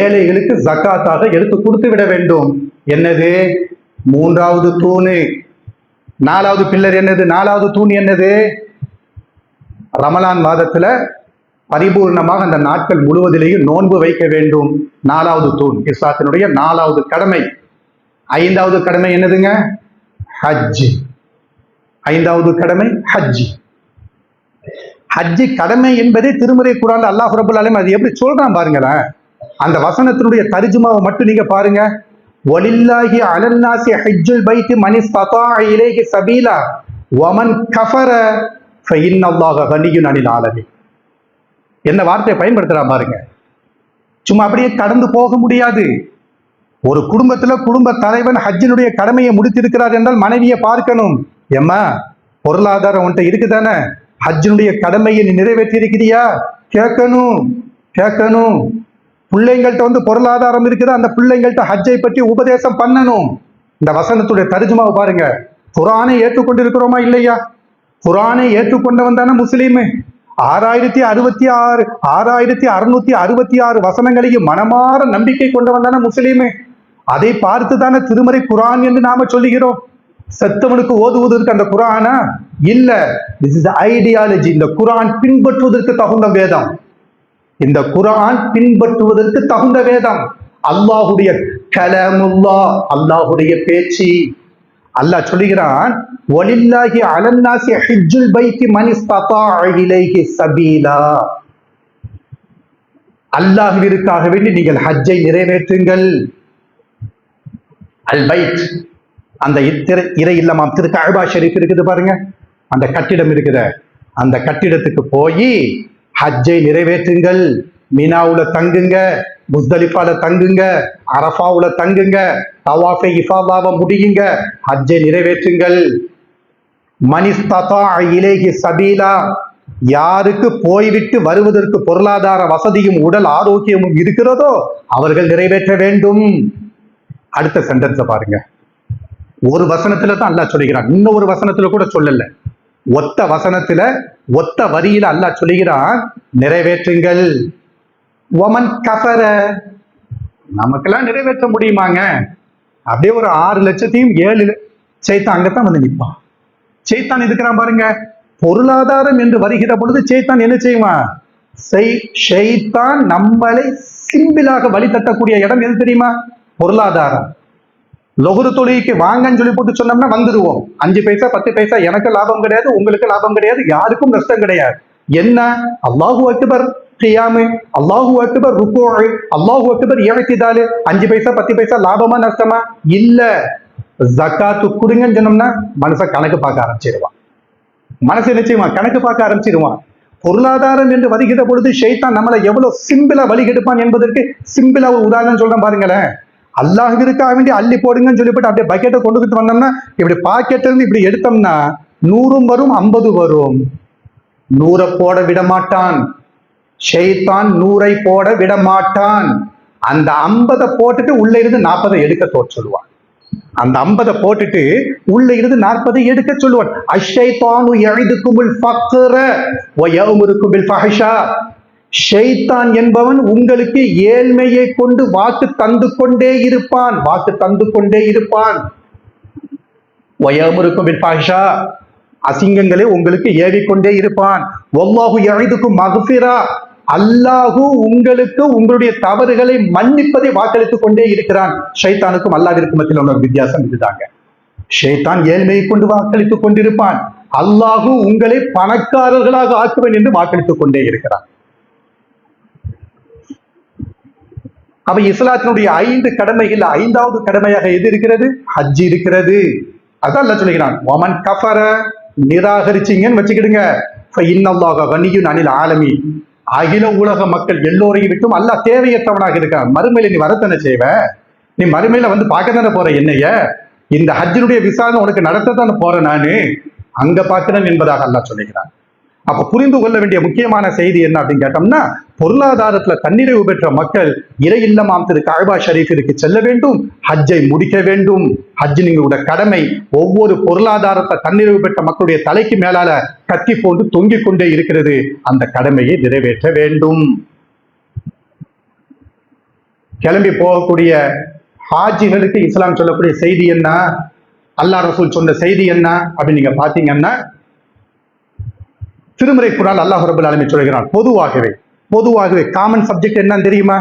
ஏழைகளுக்கு ஜக்காத்தாக எடுத்து கொடுத்து விட வேண்டும். என்னது? 3வது தூணு. 4வது பில்லர் என்னது? 4வது தூண் என்னது? ரமலான் மாதத்துல பரிபூர்ணமாக அந்த நாட்கள் முழுவதிலேயும் நோன்பு வைக்க வேண்டும். 4வது தூண், இஸ்லாத்தினுடைய 4வது கடமை. 5வது கடமை என்னதுங்க? ஹஜ். 5வது கடமை ஹஜ். ஹஜ் கடமை என்பதே திருமறை குர்ஆன்ல அல்லாஹ் ரப்பல் ஆலமீன் அது எப்படி சொல்றான் பாருங்களேன். அந்த வசனத்தினுடைய தர்ஜுமாவை மட்டும் நீங்க பாருங்க. வலில்லாஹி அலன்னாஸி ஹஜ்ஜுல் பைத்தி மன் இஸ்ததாஅ இலைஹி சபீலா வமன் கஃபர ஃபஇன்னல்லாஹ கனிய்யுன் அனில் ஆலமீன். என்ன வார்த்தையை பயன்படுத்துறா பாருங்க. சும்மா அப்படியே கடந்து போக முடியாது. ஒரு குடும்பத்துல குடும்ப தலைவன் ஹஜ்ஜினுடைய கடமையை முடித்திருக்கிறார் என்றால் மனைவியை பார்க்கணும். ஏம்மா பொருளாதாரம் உன்ட்ட இருக்குதானே, ஹஜ்ஜினுடைய கடமையை நீ நிறைவேற்றி இருக்கிறியா? கேட்கணும். பிள்ளைங்கள்ட்ட பொருளாதாரம் இருக்குது, அந்த பிள்ளைங்கள்ட்ட ஹஜ்ஜை பற்றி உபதேசம் பண்ணணும். இந்த வசனத்துடைய தர்ஜுமாவை பாருங்க. குர்ஆனை ஏற்றுக்கொண்டு இருக்கிறோமா இல்லையா? குர்ஆனை ஏற்றுக்கொண்டவன் தானே முஸ்லீமு. 6666 வசனங்களையும் மனமாற நம்பிக்கை கொண்டவன் தானே முஸ்லீமு. அதை பார்த்து தானே திருமறை குர்ஆன் என்று நாம சொல்லுகிறோம். செத்தவனுக்கு ஓதுவதற்கு அந்த குர்ஆனா இல்ல. This is ideology. இந்த குர்ஆன் பின்பற்றுவதற்கு தகுந்த வேதம். இந்த குர்ஆன் பின்பற்றுவதற்கு தகுந்த வேதம். அல்லாஹ்வுடைய கலாமுல்லாஹ், அல்லாஹ்வுடைய பேச்சு. அல்லாஹ் சொல்லுகிறான், வலில்லாஹி அலன்னாஸி ஹஜ்ஜுல் பைத்தி மன் இஸ்ததாஅ இலைஹி சபீலா. அல்லாஹ்விற்காக வேண்டி நீங்கள் ஹஜ்ஜை நிறைவேற்றுங்கள். அல் பைத், அந்த இறை இல்லமாம் திரு கஅபா ஷரீஃப் இருக்குது பாருங்க, அந்த கட்டிடம் இருக்குது. அந்த கட்டிடத்துக்கு போய் ஹஜ்ஜை நிறைவேற்றுங்கள், மினாவுல தங்குங்க, முஸ்தலிஃபால தங்குங்க, அரஃபாவுல தங்குங்க, தவாஃபை இஃபாதாவை முடியுங்க, ஹஜ்ஜை நிறைவேற்றுங்கள். மனிஸ்ததா இலைஹி சபீலா, யாருக்கு போய்விட்டு வருவதற்கு பொருளாதார வசதியும் உடல் ஆரோக்கியமும் இருக்கிறதோ அவர்கள் நிறைவேற்ற வேண்டும். அடுத்த சென்டென்ஸை பாருங்க. ஒரு வசனத்துல தான் அல்லாஹ் சொல்லுகிறான், இன்னொரு வசனத்துல கூட சொல்லல. ஒத்த வசனத்துல ஒத்த வரியில அல்லாஹ் சொல்லுகிறான், நிறைவேற்றுங்கள். ஒமன் கஃபர, நமக்கெல்லாம் நிறைவேற்ற முடியுமாங்க? அப்படியே ஒரு 6 லட்சத்தையும் 7 சைத்தான் அங்கத்தான் வந்து நிற்பான். சைத்தான் இருக்கிறான் பாருங்க. பொருளாதாரம் என்று வருகிற பொழுது சைத்தான் என்ன செய்வான்? ஷைத்தான் நம்மளை சிம்பிளாக வழி தட்டக்கூடிய இடம் எது தெரியுமா? பொருளாதாரம். லொகுரு தொழிலுக்கு வாங்கன்னு சொல்லி போட்டு சொன்னோம்னா வந்துடுவோம். 5 பைசா 10 பைசா எனக்கு லாபம் கிடையாது, உங்களுக்கு லாபம் கிடையாது, யாருக்கும் நஷ்டம் கிடையாது. என்ன? அல்லாஹு அக்பர் கியாமு, அல்லாஹு அக்பர் ருக்கூ, அல்லாஹு அக்பர் இஅ்திதாலு. 5 பைசா 10 பைசா லாபமா நஷ்டமா? இல்ல. ஜகாத்து கொடுங்கன்னு சொன்னோம்னா மனசை கணக்கு பார்க்க ஆரம்பிச்சிருவான். மனசு நிச்சயமா கணக்கு பார்க்க ஆரம்பிச்சிருவான். பொருளாதாரம் என்று வருகிற பொழுது ஷைத்தான் நம்மளை எவ்வளவு சிம்பிளா வழி கெடுப்பான் என்பதற்கு சிம்பிளா ஒரு உதாரணம் சொல்றேன் பாருங்களேன். அல்லாஹ்விற்காக வேண்டி அள்ளி போடுங்கன்னு சொல்லிவிட்டு அப்படியே பக்கெட்டை கொண்டுகிட்டு வந்தோம்னா, இப்படி பாக்கெட் இருந்து இப்படி எடுத்தோம்னா 100 வரும், 50 வரும். 100 போட விட மாட்டான் ஷைத்தான், 100 போட விட மாட்டான். அந்த 50 போட்டுட்டு உள்ள இருந்து 40 எடுக்க சொல்லுவான். அந்த 50 போட்டுட்டு உள்ள இருந்து 40 எடுக்க சொல்லுவான். அஷ்ஷைத்தானு யஇதுகுமுல் ஃபக்ர வ யஅமுருக்கும் பில் ஃபஹ்ஷா. ஷைத்தான் என்பவன் உங்களுக்கு ஏழ்மையை கொண்டு வாக்கு தந்து கொண்டே இருப்பான், வாக்கு தந்து கொண்டே இருப்பான். வ யஅமுருக்கும் பில் ஃபஹ்ஷா, அசிங்கங்களை உங்களுக்கு ஏவிக்கொண்டே இருப்பான். வல்லாஹு யஇதுகும் மக்ஃபிரா, அல்லாஹு உங்களுக்கு உங்களுடைய தவறுகளை மன்னிப்பதை வாக்களித்துக் கொண்டே இருக்கிறான். ஷைத்தானுக்கும் அல்லாஹ்விற்கும் மத்தியில் உள்ள வித்தியாசம் இதுதாங்க. ஷைத்தான் ஏழ்மையை கொண்டு வாக்களித்துக் கொண்டிருப்பான், அல்லாஹு உங்களை பணக்காரர்களாக ஆக்குவேன் என்று வாக்களித்துக் கொண்டே இருக்கிறான். அப்ப இஸ்லாத்தினுடைய 5 கடமைகள் 5வது கடமையாக எது இருக்கிறது? ஹஜ் இருக்கிறது. அதான் அல்லாஹ் சொல்லுகிறான், வமன் கஃபர, நிராகரிச்சீங்கன்னு வச்சுக்கிடுங்க, ஃபஇன்னல்லாஹ கனியுன் அனில் ஆலமீன், அகில உலக மக்கள் எல்லோரையும் விட்டும் அல்லாஹ் தேவையற்றவனாக இருக்கான். மறுமையில நீ வரத்தானே செய்வ, நீ மறுமையில வந்து பார்க்க தானே போற என்னைய, இந்த ஹஜ்ஜினுடைய விசாரணை உனக்கு நடத்தத்தானே போறேன் நானு, அங்க பார்க்கிறேன் என்பதாக அல்லாஹ் சொல்லுகிறான். அப்ப புரிந்து கொள்ள வேண்டிய முக்கியமான செய்தி என்ன அப்படின்னு கேட்டோம்னா, பொருளாதாரத்துல தன்னிறைவு பெற்ற மக்கள் இறை இல்லமாம் திரு கஅபா ஷரீஃபிற்கு செல்ல வேண்டும், ஹஜ்ஜை முடிக்க வேண்டும். ஹஜ் நீங்களோட கடமை. ஒவ்வொரு பொருளாதாரத்தை தன்னிறைவு பெற்ற மக்களுடைய தலைக்கு மேலால கத்தி போன்று தொங்கிக் கொண்டே இருக்கிறது. அந்த கடமையை நிறைவேற்ற வேண்டும். கிளம்பி போகக்கூடிய ஹாஜிகளுக்கு இஸ்லாம் சொல்லக்கூடிய செய்தி என்ன, அல்லாஹ் ரசூல் சொன்ன செய்தி என்ன அப்படின்னு நீங்க பாத்தீங்கன்னா, திருமறை குர்ஆன் அல்லாஹ் ரப்பல் ஆலமீன் சொல்கிறான், பொதுவாகவே காமன் சப்ஜெக்ட் என்னன்னு தெரியுமா?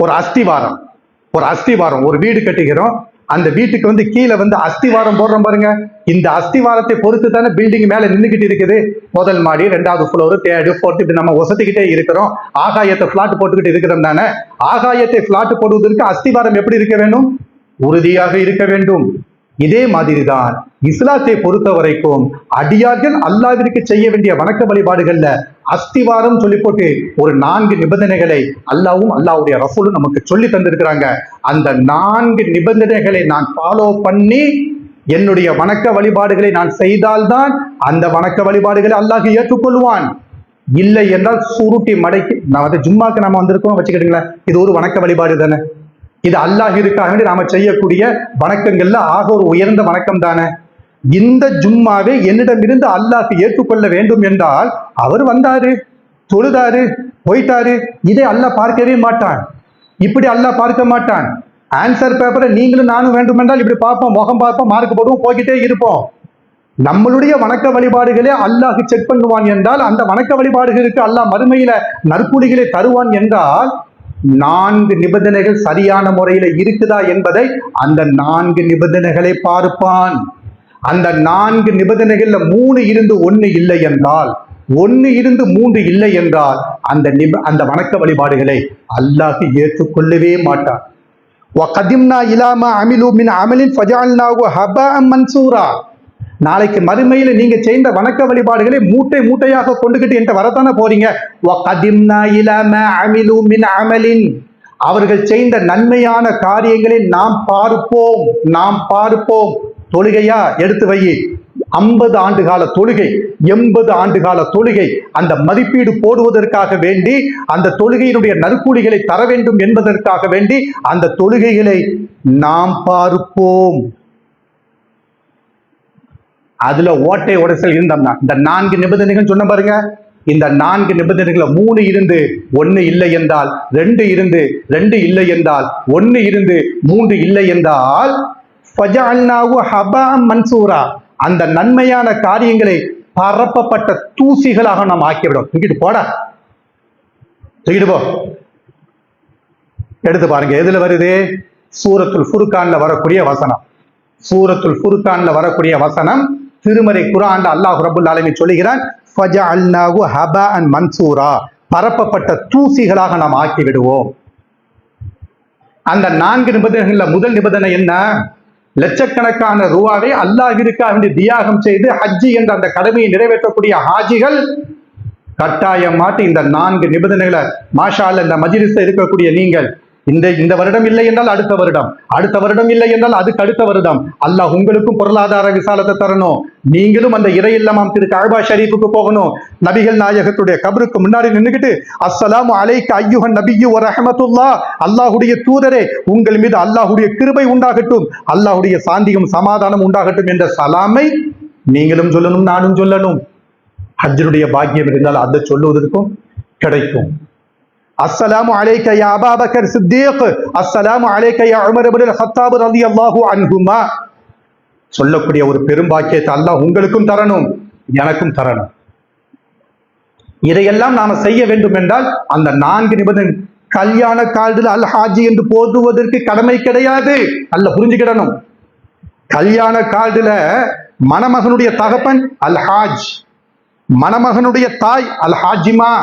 ஒரு அஸ்திவாரம், ஒரு வீடு கட்டுகிறோம், அந்த வீட்டுக்கு வந்து கீழே வந்து அஸ்திவாரம் போடுறோம் பாருங்க. இந்த அஸ்திவாரத்தை பொறுத்து தானே பில்டிங் மேல நின்றுகிட்டு இருக்குது. முதல் மாடி, 2வது ஃப்ளோர், 3rd 4th இப்படி நம்ம ஒசத்திக்கிட்டே இருக்கிறோம். ஆகாயத்தை பிளாட் போட்டுக்கிட்டு இருக்கிறோம் தானே. ஆகாயத்தை பிளாட் போடுவதற்கு அஸ்திவாரம் எப்படி இருக்க வேண்டும்? உறுதியாக இருக்க வேண்டும். இதே மாதிரிதான் இஸ்லாத்தை பொறுத்த வரைக்கும் அடியார்கள் அல்லாஹ்விற்கு செய்ய வேண்டிய வணக்க வழிபாடுகள்ல அஸ்திவாரம் சொல்லி போட்டு ஒரு 4 நிபந்தனைகளை அல்லாஹ்வும் அல்லாஹ்வுடைய ரசூலும் நமக்கு சொல்லி தந்திருக்கிறாங்க. அந்த 4 நிபந்தனைகளை நான் ஃபாலோ பண்ணி என்னுடைய வணக்க வழிபாடுகளை நான் செய்தால்தான் அந்த வணக்க வழிபாடுகளை அல்லாஹ் ஏற்றுக்கொள்வான். இல்லை என்றால் சுருட்டி மடைக்கு, நான் ஜும்மாக்கு நாம வந்திருக்கோம் வச்சுக்கிட்டீங்களா, இது ஒரு வணக்க வழிபாடு தானே. இது அல்லாஹ்விற்காக வேண்டி நாம செய்யக்கூடிய வணக்கங்கள்ல ஆக ஒரு உயர்ந்த வணக்கம் தானே. இந்த ஜும்மாவை என்னிடமிருந்து அல்லாஹ் ஏற்றுக்கொள்ள வேண்டும் என்றால் அவர் வந்தாரு, தொழுதாரு, போயிட்டாரு, இதை அல்லாஹ் பார்க்கவே மாட்டான். இப்படி அல்லாஹ் பார்க்க மாட்டான். ஆன்சர் பேப்பரை நீங்களும் நானும் வேண்டுமென்றால் இப்படி பார்ப்போம், முகம் பார்ப்போம், மார்க் போடுவோம், போய்கிட்டே இருப்போம். நம்மளுடைய வணக்க வழிபாடுகளே அல்லாஹ் செக் பண்ணுவான் என்றால், அந்த வணக்க வழிபாடுகளுக்கு அல்லாஹ் மறுமையில நற்கூலிகளை தருவான் என்றால் 4 நிபந்தனைகள் சரியான முறையில இருக்குதா என்பதை அந்த 4 நிபந்தனைகளை பார்ப்பான். அந்த 4 நிபந்தனைகள்ல 3 இருந்து 1 இல்லை என்றால், 1 இருந்து 3 இல்லை என்றால் அந்த வணக்க வழிபாடுகளை அல்லாஹ் ஏற்றுக்கொள்ளவே மாட்டான். وَقَدِمْنَا إِلَى مَا عَمِلُوا مِنْ عَمَلٍ فَجَعَلْنَاهُ هَبَاءً مَنْثُورًا. நாளைக்கு மறுமையில நீங்க செய்த வணக்க வழிபாடுகளை மூட்டை மூட்டையாக கொண்டுகிட்டு என்கிட்ட வரத்தானே போறீங்க. அவர்கள் செய்த நன்மையான காரியங்களை நாம் பார்ப்போம். தொழுகையா எடுத்து வை, 50 ஆண்டு கால தொழுகை, 80 ஆண்டு கால தொழுகை, அந்த மதிப்பீடு போடுவதற்காக வேண்டி, அந்த தொழுகையினுடைய நற்கூலிகளை தர வேண்டும் என்பதற்காக வேண்டி அந்த தொழுகைகளை நாம் பார்ப்போம். அதுல ஓட்டை உடைசல் இருந்தோம்னா இந்த 4 நிபந்தனைகள் சொன்ன பாருங்க. இந்த 4 நிபந்தனைகளை 3 இருந்து 1 இல்லை என்றால், 2 இருந்து 2 இல்லை என்றால், 1 இருந்து 3 இல்லை என்றால் மன்சூரா, அந்த நன்மையான காரியங்களை பரப்பப்பட்ட தூசிகளாக நாம் ஆக்கிவிடும். தூக்கிட்டு போடா, தூக்கிட்டு போ. எடுத்து பாருங்க எதுல வருது? சூரத்துல் ஃபுர்கான்ல வரக்கூடிய வசனம். சூரத்துல் ஃபுர்கான்ல வரக்கூடிய வசனம் திருமறை குர்ஆன்ல அல்லாஹ் ரப்பல் ஆலமீன் சொல்லுகிறான், ஃபஜஅல்னாஹு ஹபாஅன் மன்சூரா, பரப்பப்பட்ட தூசிகளாக நாம் ஆக்கி விடுவோம். அந்த 4 நிபந்தனைகள்ல முதல் நிபந்தனை என்ன? லட்சக்கணக்கான ரூபாவை அல்லாஹ்விற்காக வேண்டி தியாகம் செய்து ஹஜ்ஜி என்ற அந்த கடமையை நிறைவேற்றக்கூடிய ஹாஜிகள் கட்டாயமாட்டு இந்த 4 நிபந்தனைகளை மாஷா அல்லாஹ் இந்த மஜ்லிஸ்ல இருக்கக்கூடிய நீங்கள் இந்த வருடம் இல்லை என்றால் அடுத்த வருடம் இல்லை என்றால் அதுக்கு அடுத்த வருடம் அல்லாஹ் உங்களுக்கும் பொருளாதார விசாலத்தை தரணும். நீங்களும் அந்த இறை இல்லமாம் திரு கஅபா ஷரீஃபுக்கு போகணும். நபிகள் நாயகத்துடைய கபருக்கு முன்னாடி நின்னுக்கிட்டு அஸ்ஸலாமு அலைக்க அய்யுஹன் நபியு வ ரஹ்மத்துல்லாஹ், அல்லாஹ்வுடைய தூதரே உங்கள் மீது அல்லாஹ்வுடைய கிருபை உண்டாகட்டும், அல்லாஹ்வுடைய சாந்தியும் சமாதானம் உண்டாகட்டும் என்ற சலாமை நீங்களும் சொல்லணும், நானும் சொல்லணும். ஹஜ்ஜுடைய பாக்கியம் இருந்தால் அதை சொல்லுவதற்கும் கிடைக்கும். அஸ்ஸலாமு அலைக்க யா அபூபக்கர் சித்தீக், அஸ்ஸலாமு அலைக்க யா உமர் இப்னுல் கத்தாப் ரலியல்லாஹு அன்ஹுமா சொல்லக்கூடிய ஒரு பெரும்பாக்கியத்தை அல்லாஹ் உங்களுக்கும் தரணும், எனக்கும் தரணும். இதையெல்லாம் நாம செய்ய வேண்டும் என்றால் அந்த 4 நிபந்தனை கல்யாண காலத்தில் அல் ஹாஜி என்று போதுவதற்கு கடமை கிடையாது. அல்ல புரிஞ்சுக்கிடணும். கல்யாண காலத்துல மணமகனுடைய தகப்பன் அல் ஹாஜ், மணமகனுடைய தாய் அல் ஹாஜிமா,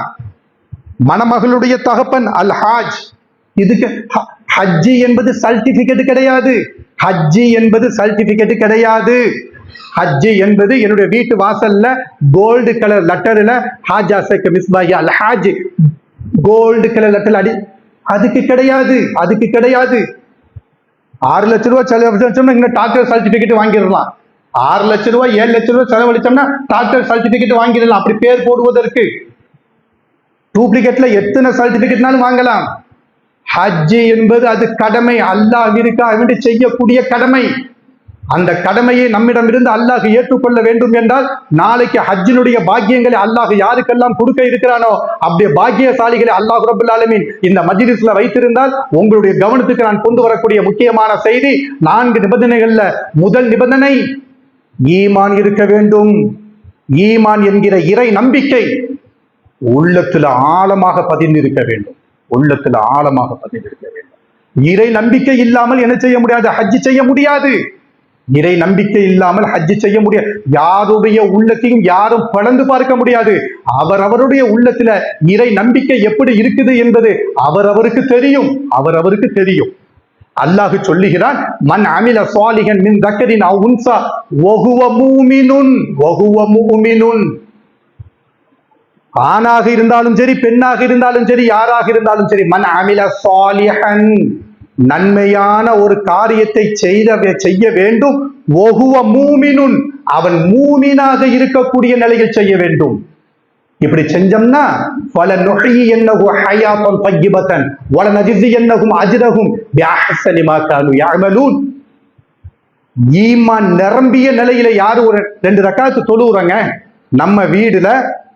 மணமகளுடைய தகப்பன் அல் ஹாஜ். இதுக்கு ஹஜ்ஜி என்பது சர்டிபிகேட் கிடையாது. ஹஜ்ஜி என்பது சர்டிபிகேட் கிடையாது. ஹஜ்ஜி என்பது என்னுடைய வீட்டு வாசல்ல கோல்டு கலர் லெட்டர்ல ஹாஜா ஷேக் மிஸ்பாஹி அல் ஹாஜ் கோல்டு கலர் லெட்டர் அடி, அதுக்கு கிடையாது, அதுக்கு கிடையாது. 6 லட்சம் ரூபாய் செலவழிச்சோம்னா இங்க டாக்டர் சர்டிபிகேட் வாங்கிடலாம். 6 லட்சம் ரூபாய் 7 லட்சம் ரூபாய் செலவழிச்சோம்னா டாக்டர் சர்டிபிகேட் வாங்கிடலாம். அப்படி பேர் போடுவதற்கு டூப்ளிகேட்ல எத்தனை சர்டிபிகேட்னாலும் வாங்கலாம். ஹஜ்ஜி என்பது அது கடமை, அல்லாஹ்விற்காக வேண்டி செய்யக்கூடிய கடமை. அந்த கடமையை நம்மிடமிருந்து அல்லாஹ் ஏற்றுக்கொள்ள வேண்டும் என்றால் நாளைக்கு ஹஜ்ஜினுடைய பாக்கியங்களை அல்லாஹ் யாருக்கெல்லாம் கொடுக்க இருக்கிறானோ அப்படியே பாக்கியசாலிகளை அல்லாஹ் ரப்பல் ஆலமீன் இந்த மஜ்லிஸ்ல வைத்திருந்தால் உங்களுடைய கவனத்துக்கு நான் கொண்டு வரக்கூடிய முக்கியமான செய்தி 4 நிபந்தனைகள்ல முதல் நிபந்தனை ஈமான் இருக்க வேண்டும். ஈமான் என்கிற இறை நம்பிக்கை உள்ளத்துல ஆழமாக பதிந்திருக்க வேண்டும். உள்ளத்துல ஆழமாக பதிந்திருக்க வேண்டும். இறை நம்பிக்கை இல்லாமல் என்ன செய்ய முடியாது? ஹஜ்ஜி செய்ய முடியாது. இறை நம்பிக்கை இல்லாமல் ஹஜ்ஜி செய்ய முடியாது. யாருடைய உள்ளத்தையும் யாரும் பழந்து பார்க்க முடியாது. அவரவருடைய உள்ளத்துல இறை நம்பிக்கை எப்படி இருக்குது என்பது அவரவருக்கு தெரியும், அவரவருக்கு தெரியும். அல்லாஹ் சொல்லுகிறான், மன் அமில ஸாலிஹன் மின் தக்கரின் அவ் உன்ஸா வஹுவ மூமினுன், வஹுவ மூமினுன். ஆணாக இருந்தாலும் சரி, பெண்ணாக இருந்தாலும் சரி, யாராக இருந்தாலும் சரி, மன் அமில ஸாலிஹன், நன்மையான ஒரு காரியத்தை செய்ய வேண்டும். வஹுவ மூமினுன், அவன் மூமினாக இருக்கக்கூடிய நிலையில் செய்ய வேண்டும். இப்படி செஞ்சோம்னா ஃபலனுஹ்யியன்னஹு ஹயாத்தன் தய்யிபத்தன் வலனஜ்ஸியன்னஹும் அஜ்ரஹும் பிஅஹ்ஸனி மா கானூ யஅமலூன். ஈமான் நிரம்பிய நிலையில யாரு ஒரு 2 ரக்காத்து தொழுவுறாங்க, நம்ம வீடுல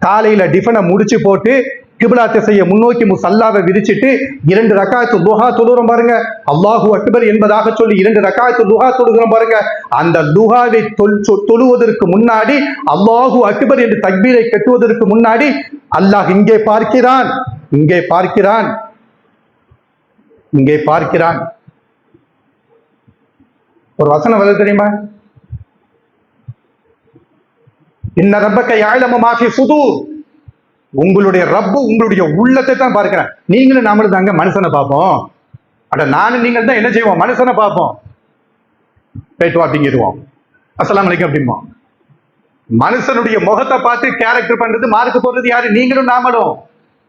காலையில டிஃபனை முடிச்சு போட்டு கிப்லா திசையை முன்னோக்கி முசல்லாவை விரிச்சிட்டு 2 ரக்காத்து துஹா தொழுகிறோம் பாருங்க, அல்லாஹு அக்பர் என்பதாக சொல்லி 2 ரக்காத்து துஹா தொழுகிறோம் பாருங்க. அந்த துஹாவை தொழுவதற்கு முன்னாடி, அல்லாஹு அக்பர் என்று தக்பீரை கட்டுவதற்கு முன்னாடி அல்லாஹ் இங்கே பார்க்கிறான், இங்கே பார்க்கிறான், இங்கே பார்க்கிறான். ஒரு வசனம் வருது தெரியுமா? இன்ன ரப்பக யஅலமு மா ஃபீ சுதூர். உங்களுடைய ரப்பு உங்களுடைய உள்ளத்தை தான் பார்க்கிறேன். நீங்களும் நாமளும் தாங்க மனுஷனை பார்ப்போம். அட நானும் நீங்கள் தான் என்ன செய்வோம்? மனுஷனை பார்ப்போம். போயிட்டு வா அப்படிங்கிடுவோம், அஸ்ஸலாமு அலைக்கும் அப்படிம்போம். மனுஷனுடைய முகத்தை பார்த்து கேரக்டர் பண்றது மார்க் போடுறது யாரு? நீங்களும் நாமளும்.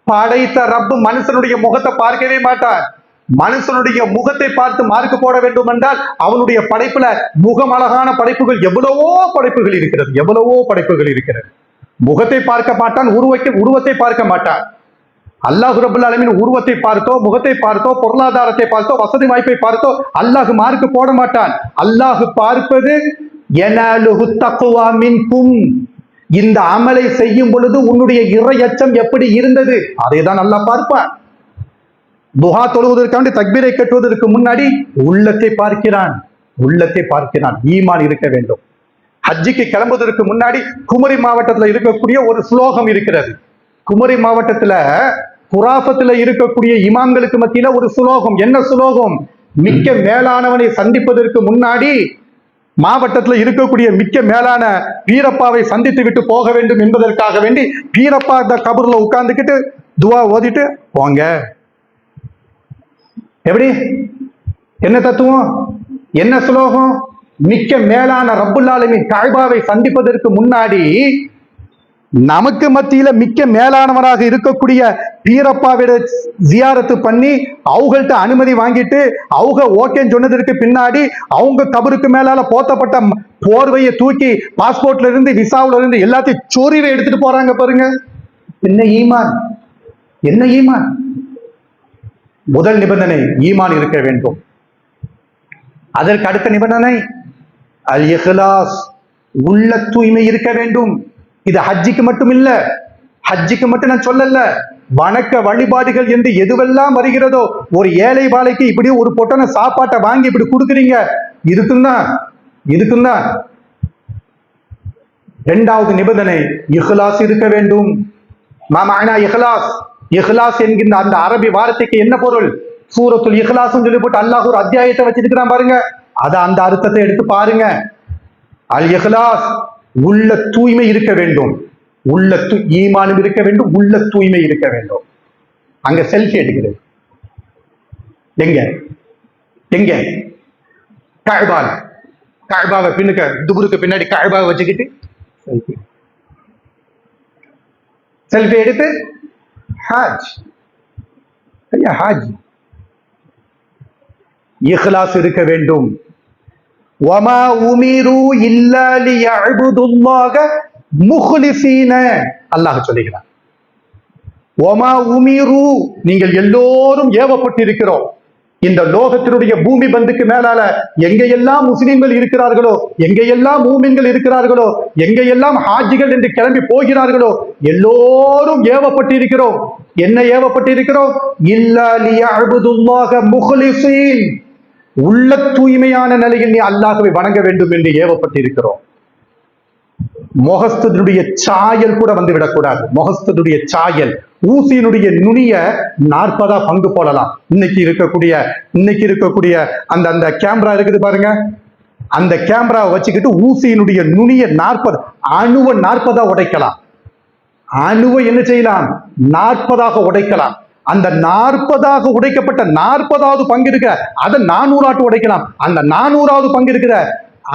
படைத்த ரப்பு மனுஷனுடைய முகத்தை பார்க்கவே மாட்டார். மனுஷனுடைய முகத்தை பார்த்து மார்க் போட வேண்டும் என்றால் அவனுடைய படைப்புல முகம் அழகான படைப்புகள் எவ்வளவோ படைப்புகள் இருக்கிறது, எவ்வளவோ படைப்புகள் இருக்கிறது. முகத்தை பார்க்க மாட்டான், உருவத்தை பார்க்க மாட்டான். அல்லாஹ் ரப்பல் ஆலமீன் உருவத்தை பார்த்தோ, முகத்தை பார்த்தோ, பொருளாதாரத்தை பார்த்தோ, வசதி வாய்ப்பை பார்த்தோ அல்லாஹ் மார்க் போட மாட்டான். அல்லாஹ் பார்ப்பது யனாலுஹு தக்வா மின்கும், இந்த அமலை செய்யும் பொழுது உன்னுடைய இறையச்சம் எப்படி இருந்தது அதை தான் அல்லாஹ் பார்ப்பான். துஹா தொழுவதற்காண்டி தக்பீரை கட்டுவதற்கு முன்னாடி உள்ளத்தை பார்க்கிறான், உள்ளத்தை பார்க்கிறான். ஈமான் இருக்க வேண்டும். ஹஜ்ஜிக்கு கிளம்புவதற்கு முன்னாடி குமரி மாவட்டத்துல இருக்கக்கூடிய ஒரு ஸ்லோகம் இருக்கிறது. குமரி மாவட்டத்துல குராஃபத்துல இருக்கக்கூடிய இமாம்களுக்கு மத்தியில ஒரு சுலோகம். என்ன சுலோகம்? மிக்க மேலானவனை சந்திப்பதற்கு முன்னாடி மாவட்டத்துல இருக்கக்கூடிய மிக்க மேலான பீரப்பாவை சந்தித்து விட்டு போக வேண்டும் என்பதற்காக வேண்டி பீரப்பா இந்த கபூர்ல உட்கார்ந்துக்கிட்டு துவா ஓதிட்டு போங்க. எப்படி? என்ன தத்துவம்? என்ன சுலோகம்? மிக்க மேலான ரப்புல் ஆலமீன் கஅபாவை சந்திப்பதற்கு முன்னாடி நமக்கு மத்தியில மிக்க மேலானவராக இருக்கக்கூடிய பீரப்பாவிட ஜியாரத்து பண்ணி அவங்கள்ட்ட அனுமதி வாங்கிட்டு அவங்க ஓகேன்னு சொன்னதற்கு பின்னாடி அவங்க கபருக்கு மேலால போத்தப்பட்ட போர்வையை தூக்கி பாஸ்போர்ட்ல இருந்து விசாவுல இருந்து எல்லாத்தையும் சோரிவை எடுத்துட்டு போறாங்க பாருங்க. என்ன ஈமான், என்ன ஈமான்? முதல் நிபந்தனை ஈமான் இருக்க வேண்டும். அதற்கு அடுத்த நிபந்தனை அல் இஹ்லாஸ், உள்ள தூய்மை இருக்க வேண்டும். இது ஹஜ்ஜிக்கு மட்டும் இல்ல, ஹஜ்ஜிக்கு மட்டும் நான் சொல்லல, வணக்க வழிபாடுகள் என்று எதுவெல்லாம் வருகிறதோ, ஒரு ஏழை வாழைக்கு இப்படி ஒரு பொட்டன சாப்பாட்டை வாங்கி இப்படி கொடுக்குறீங்க, இதுக்கும்தான். இரண்டாவது நிபந்தனை இஹ்லாஸ் இருக்க வேண்டும். மாமானா இஹ்லாஸ், இஹ்லாஸ் என்கின்ற அந்த அரபி வார்த்தைக்கு என்ன பொருள்? சூரத்துல் இஹ்லாஸ் சொல்லி போட்டு அல்லாஹ் ஒரு அத்தியாயத்தை வச்சிருக்கிறான் பாருங்க. அத அந்த அர்த்தத்தை எடுத்து பாருங்க. அல் இஹ்லாஸ், உள்ள தூய்மை இருக்க வேண்டும். ஈமானும் இருக்க வேண்டும், உள்ள தூய்மை இருக்க வேண்டும். அங்க செல்ஃபி எடுக்கிறது எங்க? எங்க? கஅபாவை பின்னுக்க துபுருக்கு பின்னாடி கஅபாவை வச்சுக்கிட்டு செல்ஃபி எடுத்து ஹஜ். ஹஜ் இஹ்லாஸ் இருக்க வேண்டும். வமா உமிரு இல்லா லியஅபுதுல்லாஹ முஹ்லிஸீன, அல்லாஹ் சொல்லுகிறான். வமா உமிரு, நீங்கள் எல்லோரும் ஏவப்பட்டிருக்கிறோம். இந்த லோகத்தினுடைய பூமி பந்துக்கு மேலால எங்கெல்லாம் முஸ்லிம்கள் இருக்கிறார்களோ, எங்கெல்லாம் மூமின்கள் இருக்கிறார்களோ, எங்கெல்லாம் ஹாஜிகள் என்று கிளம்பி போகிறார்களோ எல்லோரும் ஏவப்பட்டிருக்கிறோம். என்ன ஏவப்பட்டிருக்கிறோம்? இல்லா லியஅபுதுல்லாஹ முஹ்லிஸீன், உள்ள தூய்மையான நிலையில் நீ அல்லாஹ்வை வணங்க வேண்டும் என்று ஏவப்பட்டிருக்கிறோம். முகஸ்துடைய சாயல் கூட வந்து விடக்கூடாது. முகஸ்துடைய சாயல், ஊசியினுடைய நுனிய 40 பங்கு போடலாம். இன்னைக்கு இருக்கக்கூடிய அந்த அந்த கேமரா இருக்குது பாருங்க, அந்த கேமரா வச்சுக்கிட்டு ஊசியினுடைய நுனிய 40 அணுவை 40 உடைக்கலாம். அணுவை என்ன செய்யலாம்? 40 உடைக்கலாம். அந்த 40 உடைக்கப்பட்ட 40வது பங்கு இருக்க அதை 400 உடைக்கலாம். அந்த 400வது பங்கு இருக்கிற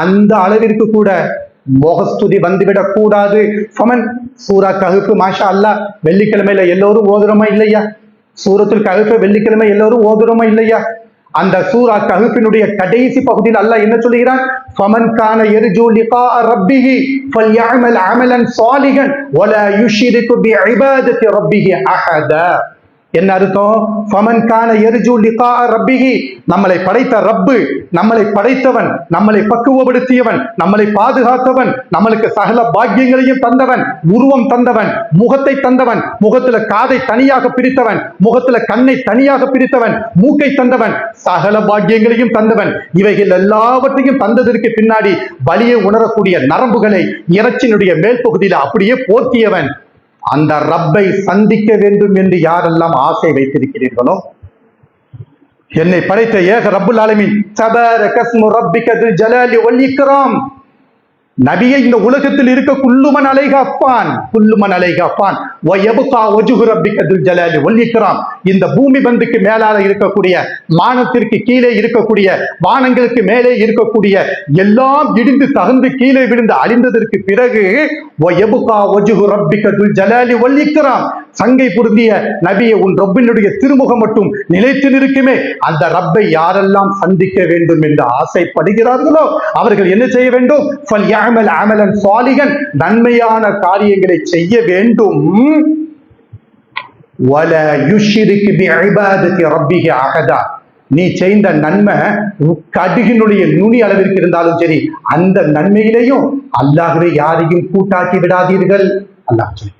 அந்த அளவிற்கு கூட முகஸ்துதி வந்துவிடக் கூடாது. சூரா கஹ்ஃப் மாஷா அல்லாஹ் வெள்ளிக்கிழமையில எல்லோரும் ஓதுறோமா இல்லையா? சூரத்துல் கஹ்ஃப் வெள்ளிக்கிழமை எல்லோரும் ஓதுறோமா இல்லையா? அந்த சூரா கஹ்ஃபினுடைய கடைசி பகுதியில் அல்லாஹ் என்ன சொல்கிறான்? ஃபமன் கான யர்ஜூ லிகாஅ ரப்பிஹி ஃபல்யஅமல் அமலன் ஸாலிஹன் வலா யுஷ்ரிகு பிஇபாதத்தி ரப்பிஹி அஹதா. என்ன அர்த்தம்? ஃபமன் கான யர்ஜூ லிகாஅ ரப்பிஹி, நம்மளை படைத்த ரப்பு, நம்மளை படைத்தவன், நம்மளை பக்குவப்படுத்தியவன், நம்மளை பாதுகாத்தவன், நம்மளுக்கு சகல பாக்கியங்களையும் தந்தவன், உருவம் தந்தவன், முகத்தை தந்தவன், முகத்துல காதை தனியாக பிரித்தவன், முகத்துல கண்ணை தனியாக பிரித்தவன், மூக்கை தந்தவன், சகல பாக்கியங்களையும் தந்தவன். இவைகள் எல்லாவற்றையும் தந்ததற்கு பின்னாடி வலியை உணரக்கூடிய நரம்புகளை இறைச்சினுடைய மேல் பகுதியில அப்படியே போர்த்தியவன். அந்த ரப்பை சந்திக்க வேண்டும் என்று யாரெல்லாம் ஆசை வைத்திருக்கிறீர்களோ, என்னை படைத்த ஏக ரப்புல் ஆலமீன் தபாரக இஸ்மு ரப்பிக துல் ஜலாலி வல் இக்ராம், நபியை இந்த உலகத்தில் இருக்க குல்லுமன் அலைகாப்பான் இந்த பூமி பந்துக்கு மேலால இருக்கக்கூடிய, மானத்திற்கு கீழே இருக்கக்கூடிய, வானங்களுக்கு மேலே இருக்கக்கூடிய எல்லாம் இடிந்து தகுந்து கீழே விழுந்து அழிந்ததற்கு பிறகு சங்கை பொருந்திய நபியை, உன் ரப்பினுடைய திருமுகம் மட்டும் நிலைத்து நிற்குமே. அந்த ரப்பை யாரெல்லாம் சந்திக்க வேண்டும் என்று ஆசைப்படுகிறார்களோ அவர்கள் என்ன செய்ய வேண்டும்? நன்மையான காரியங்களை செய்ய வேண்டும். நீ செய்த நன்மை கடுகினுடைய நுனி அளவிற்கு இருந்தாலும் சரி, அந்த நன்மையிலையும் அல்லாஹ்வை யாரையும் கூட்டாக்கி விடாதீர்கள். அல்லாஹ் சொல்லி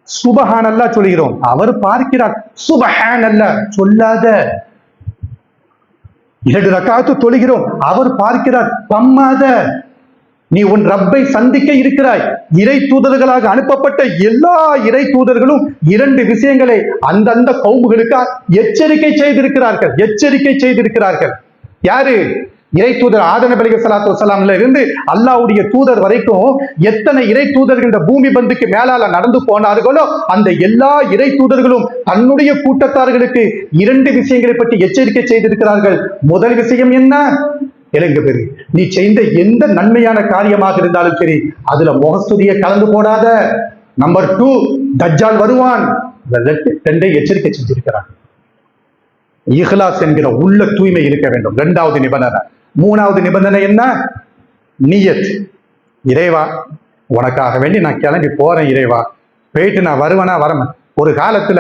சுபஹான் அல்லாஹ் சொல்கிறோம், அவர் பார்க்கிறார். சுபஹான் அல்லாஹ் சொல்லாத. 2 ரக்காத்து தொழுகிறோம், அவர் பார்க்கிறார். பம்மாத. நீ உன் ரப்பை சந்திக்க இருக்கிறாய். இறை தூதர்களாக அனுப்பப்பட்ட எல்லா இறை தூதர்களும் 2 விஷயங்களை அந்தந்த கௌமுகளுக்கு எச்சரிக்கை செய்திருக்கிறார்கள். யாரு? இறை தூதர் ஆதம் நபி ஸல்லல்லாஹு அலைஹி வஸல்லம் இருந்து அல்லாஹ்வுடைய தூதர் வரைக்கும் எத்தனை இறை தூதர்கள் இந்த பூமி பந்துக்கு மேலால நடந்து போனார்களோ அந்த எல்லா இறை தூதர்களும் தன்னுடைய கூட்டத்தார்களுக்கு 2 விஷயங்களை பற்றி எச்சரிக்கை செய்திருக்கிறார்கள். முதல் விஷயம் என்ன? இலங்கு பெரு, நீ செய்த எந்த நன்மையான காரியமாக இருந்தாலும் சரி அதுல முகஸ்துதியை கலந்து போடாத. நம்பர் 2, தஜ்ஜால் வருவான். 2 எச்சரிக்கை செஞ்சிருக்கிறார். இஹ்லாஸ் என்கிற உள்ள தூய்மை இருக்க வேண்டும். 2வது நிபந்தனை. 3வது நிபந்தனை என்ன? நியத். இறைவா, உனக்காக வேண்டி நான் கிளம்பி போறேன். இறைவா, போயிட்டு நான் வருவேனா வரேன். ஒரு காலத்துல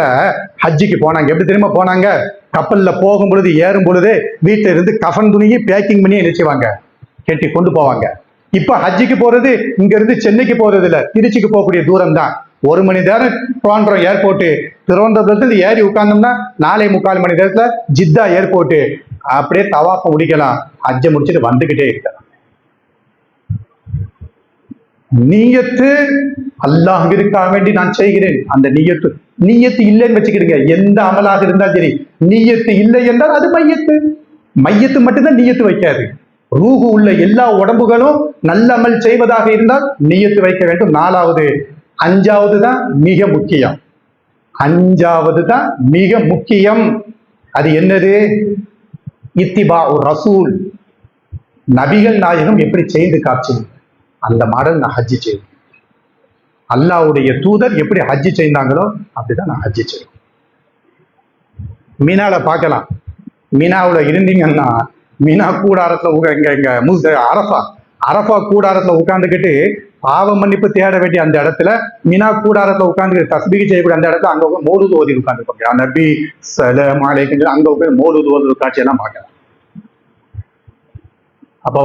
ஹஜ்ஜிக்கு போனாங்க. எப்படி தெரியுமா போனாங்க? கப்பல்ல போகும் பொழுது, ஏறும் பொழுது வீட்டுல இருந்து கஃன் துணியை பேக்கிங் பண்ணி நினைச்சுவாங்க, கெட்டி கொண்டு போவாங்க. இப்ப ஹஜ்ஜிக்கு போறது இங்க இருந்து சென்னைக்கு போறது இல்ல, திருச்சிக்கு போகக்கூடிய தூரம் தான். 1 மணி நேரம் திருவனந்தபுரம் ஏர்போர்ட், திருவனந்தபுரத்துல ஏறி உட்கார்ந்தோம்னா 4:45 மணி நேரத்துல ஜித்தா ஏர்போர்ட். அப்படியே தவாஃப முடிக்கலாம், ஹஜ்ஜை முடிச்சுட்டு வந்துகிட்டே இருக்கலாம். நியத்து அல்லாஹ்விற்காக வேண்டி நான் செய்கிறேன். அந்த நியத்து இல்லைன்னு வச்சுக்கிடுங்க. எந்த அமலாக இருந்தாலும் சரி, நியத்து இல்லை என்றால் அது மையத்து மட்டும்தான் நியத்து வைக்காது. ரூஹு உள்ள எல்லா உடம்புகளும் நல்ல அமல் செய்வதாக இருந்தால் நியத்து வைக்க வேண்டும். 4வது, 5வது தான் மிக முக்கியம். 5வது தான் மிக முக்கியம். அது என்னது? இத்திபாஉ ரசூல். நபிகள் நாயகம் எப்படி செய்து காட்சிங்க அந்த மாடல் நான் ஹஜ்ஜி செய்வேன். அல்லாஹ்வுடைய தூதர் எப்படி ஹஜ்ஜி செய்தாங்களோ அப்படிதான் நான் ஹஜ்ஜி செய்வேன். மீனால பார்க்கலாம். மீனாவுல இருந்தீங்கன்னா மீனா கூடாரத்துல அரஃபா கூடாரத்துல உட்கார்ந்துக்கிட்டு பாவ மன்னிப்பு தேட வேண்டிய அந்த இடத்துல, மீனா கூடாரத்துல உட்கார்ந்து தஸ்பீஹ் செய்யக்கூடிய அந்த இடத்துல அங்க மௌலூத் ஓதி உட்கார்ந்துருப்பாங்க. நபி ஸல்லல்லாஹு அலைஹி வஸல்லம் அங்க போய் மௌலூத் ஓதுற காட்சியெல்லாம் பார்க்கலாம். அப்ப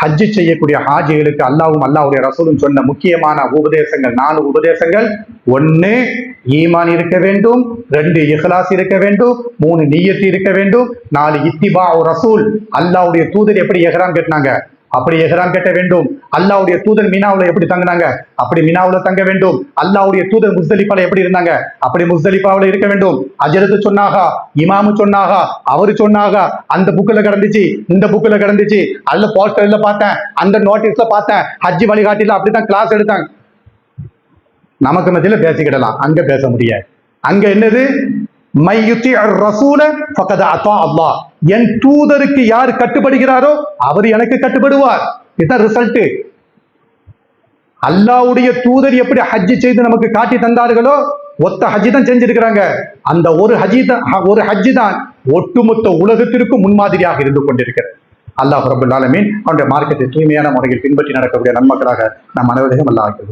ஹஜ்ஜி செய்யக்கூடிய ஹாஜிகளுக்கு அல்லாஹ்வும் அல்லாஹ்வுடைய ரசூலும் சொன்ன முக்கியமான உபதேசங்கள் 4 உபதேசங்கள். 1, ஈமான் இருக்க வேண்டும். 2, இஹ்லாஸ் இருக்க வேண்டும். 3, நிய்யத் இருக்க வேண்டும். 4, இத்திபாஉ ரசூல். அல்லாஹ்வுடைய தூதர் எப்படி இஹ்ராம் கட்டினாங்க அப்படி இஹ்ராம் கட்ட வேண்டும். அல்லாஹ்வுடைய தூதர் மீனாவுல எப்படி தங்கினாங்க அப்படி மீனாவுல தங்க வேண்டும். அல்லாஹ்வுடைய தூதர் முஸ்தலிஃபால எப்படி இருந்தாங்க அப்படி முஸ்தலிஃபாவுல இருக்க வேண்டும். அஜரத்து சொன்னாகா, இமாமு சொன்னாகா, அவரு சொன்னாகா, அந்த புக்ல கிடந்துச்சு, இந்த புக்ல கிடந்துச்சு, அல்ல போஸ்டர்ல பார்த்தேன், அந்த நோட்டீஸ்ல பார்த்தேன், ஹஜ்ஜி வழிகாட்டில அப்படித்தான் கிளாஸ் எடுத்தாங்க. நமக்கு மத்தியில பேசிக்கிடலாம், அங்க பேச முடியாது. அங்க என்னது? என் தூதருக்கு யார் கட்டுப்படுகிறாரோ அவர் எனக்கு கட்டுப்படுவார். இதுதான் ரிசல்ட். அல்லாஹ்வுடைய தூதர் எப்படி ஹஜ்ஜி செய்து நமக்கு காட்டி தந்தார்களோ ஒத்த ஹஜ்ஜி தான் செஞ்சிருக்கிறாங்க. அந்த ஒரு ஹஜ்ஜி தான் ஒட்டுமொத்த உலகத்திற்கு முன்மாதிரியாக இருந்து கொண்டிருக்கிறது. அல்லாஹ் ரப்பல் ஆலமீன் அவருடைய மார்க்கத்தை தூய்மையான முறையில் பின்பற்றி நடக்கக்கூடிய நன்மக்களாக நம் அனைவரையும் அல்லாஹ் ஆக்கி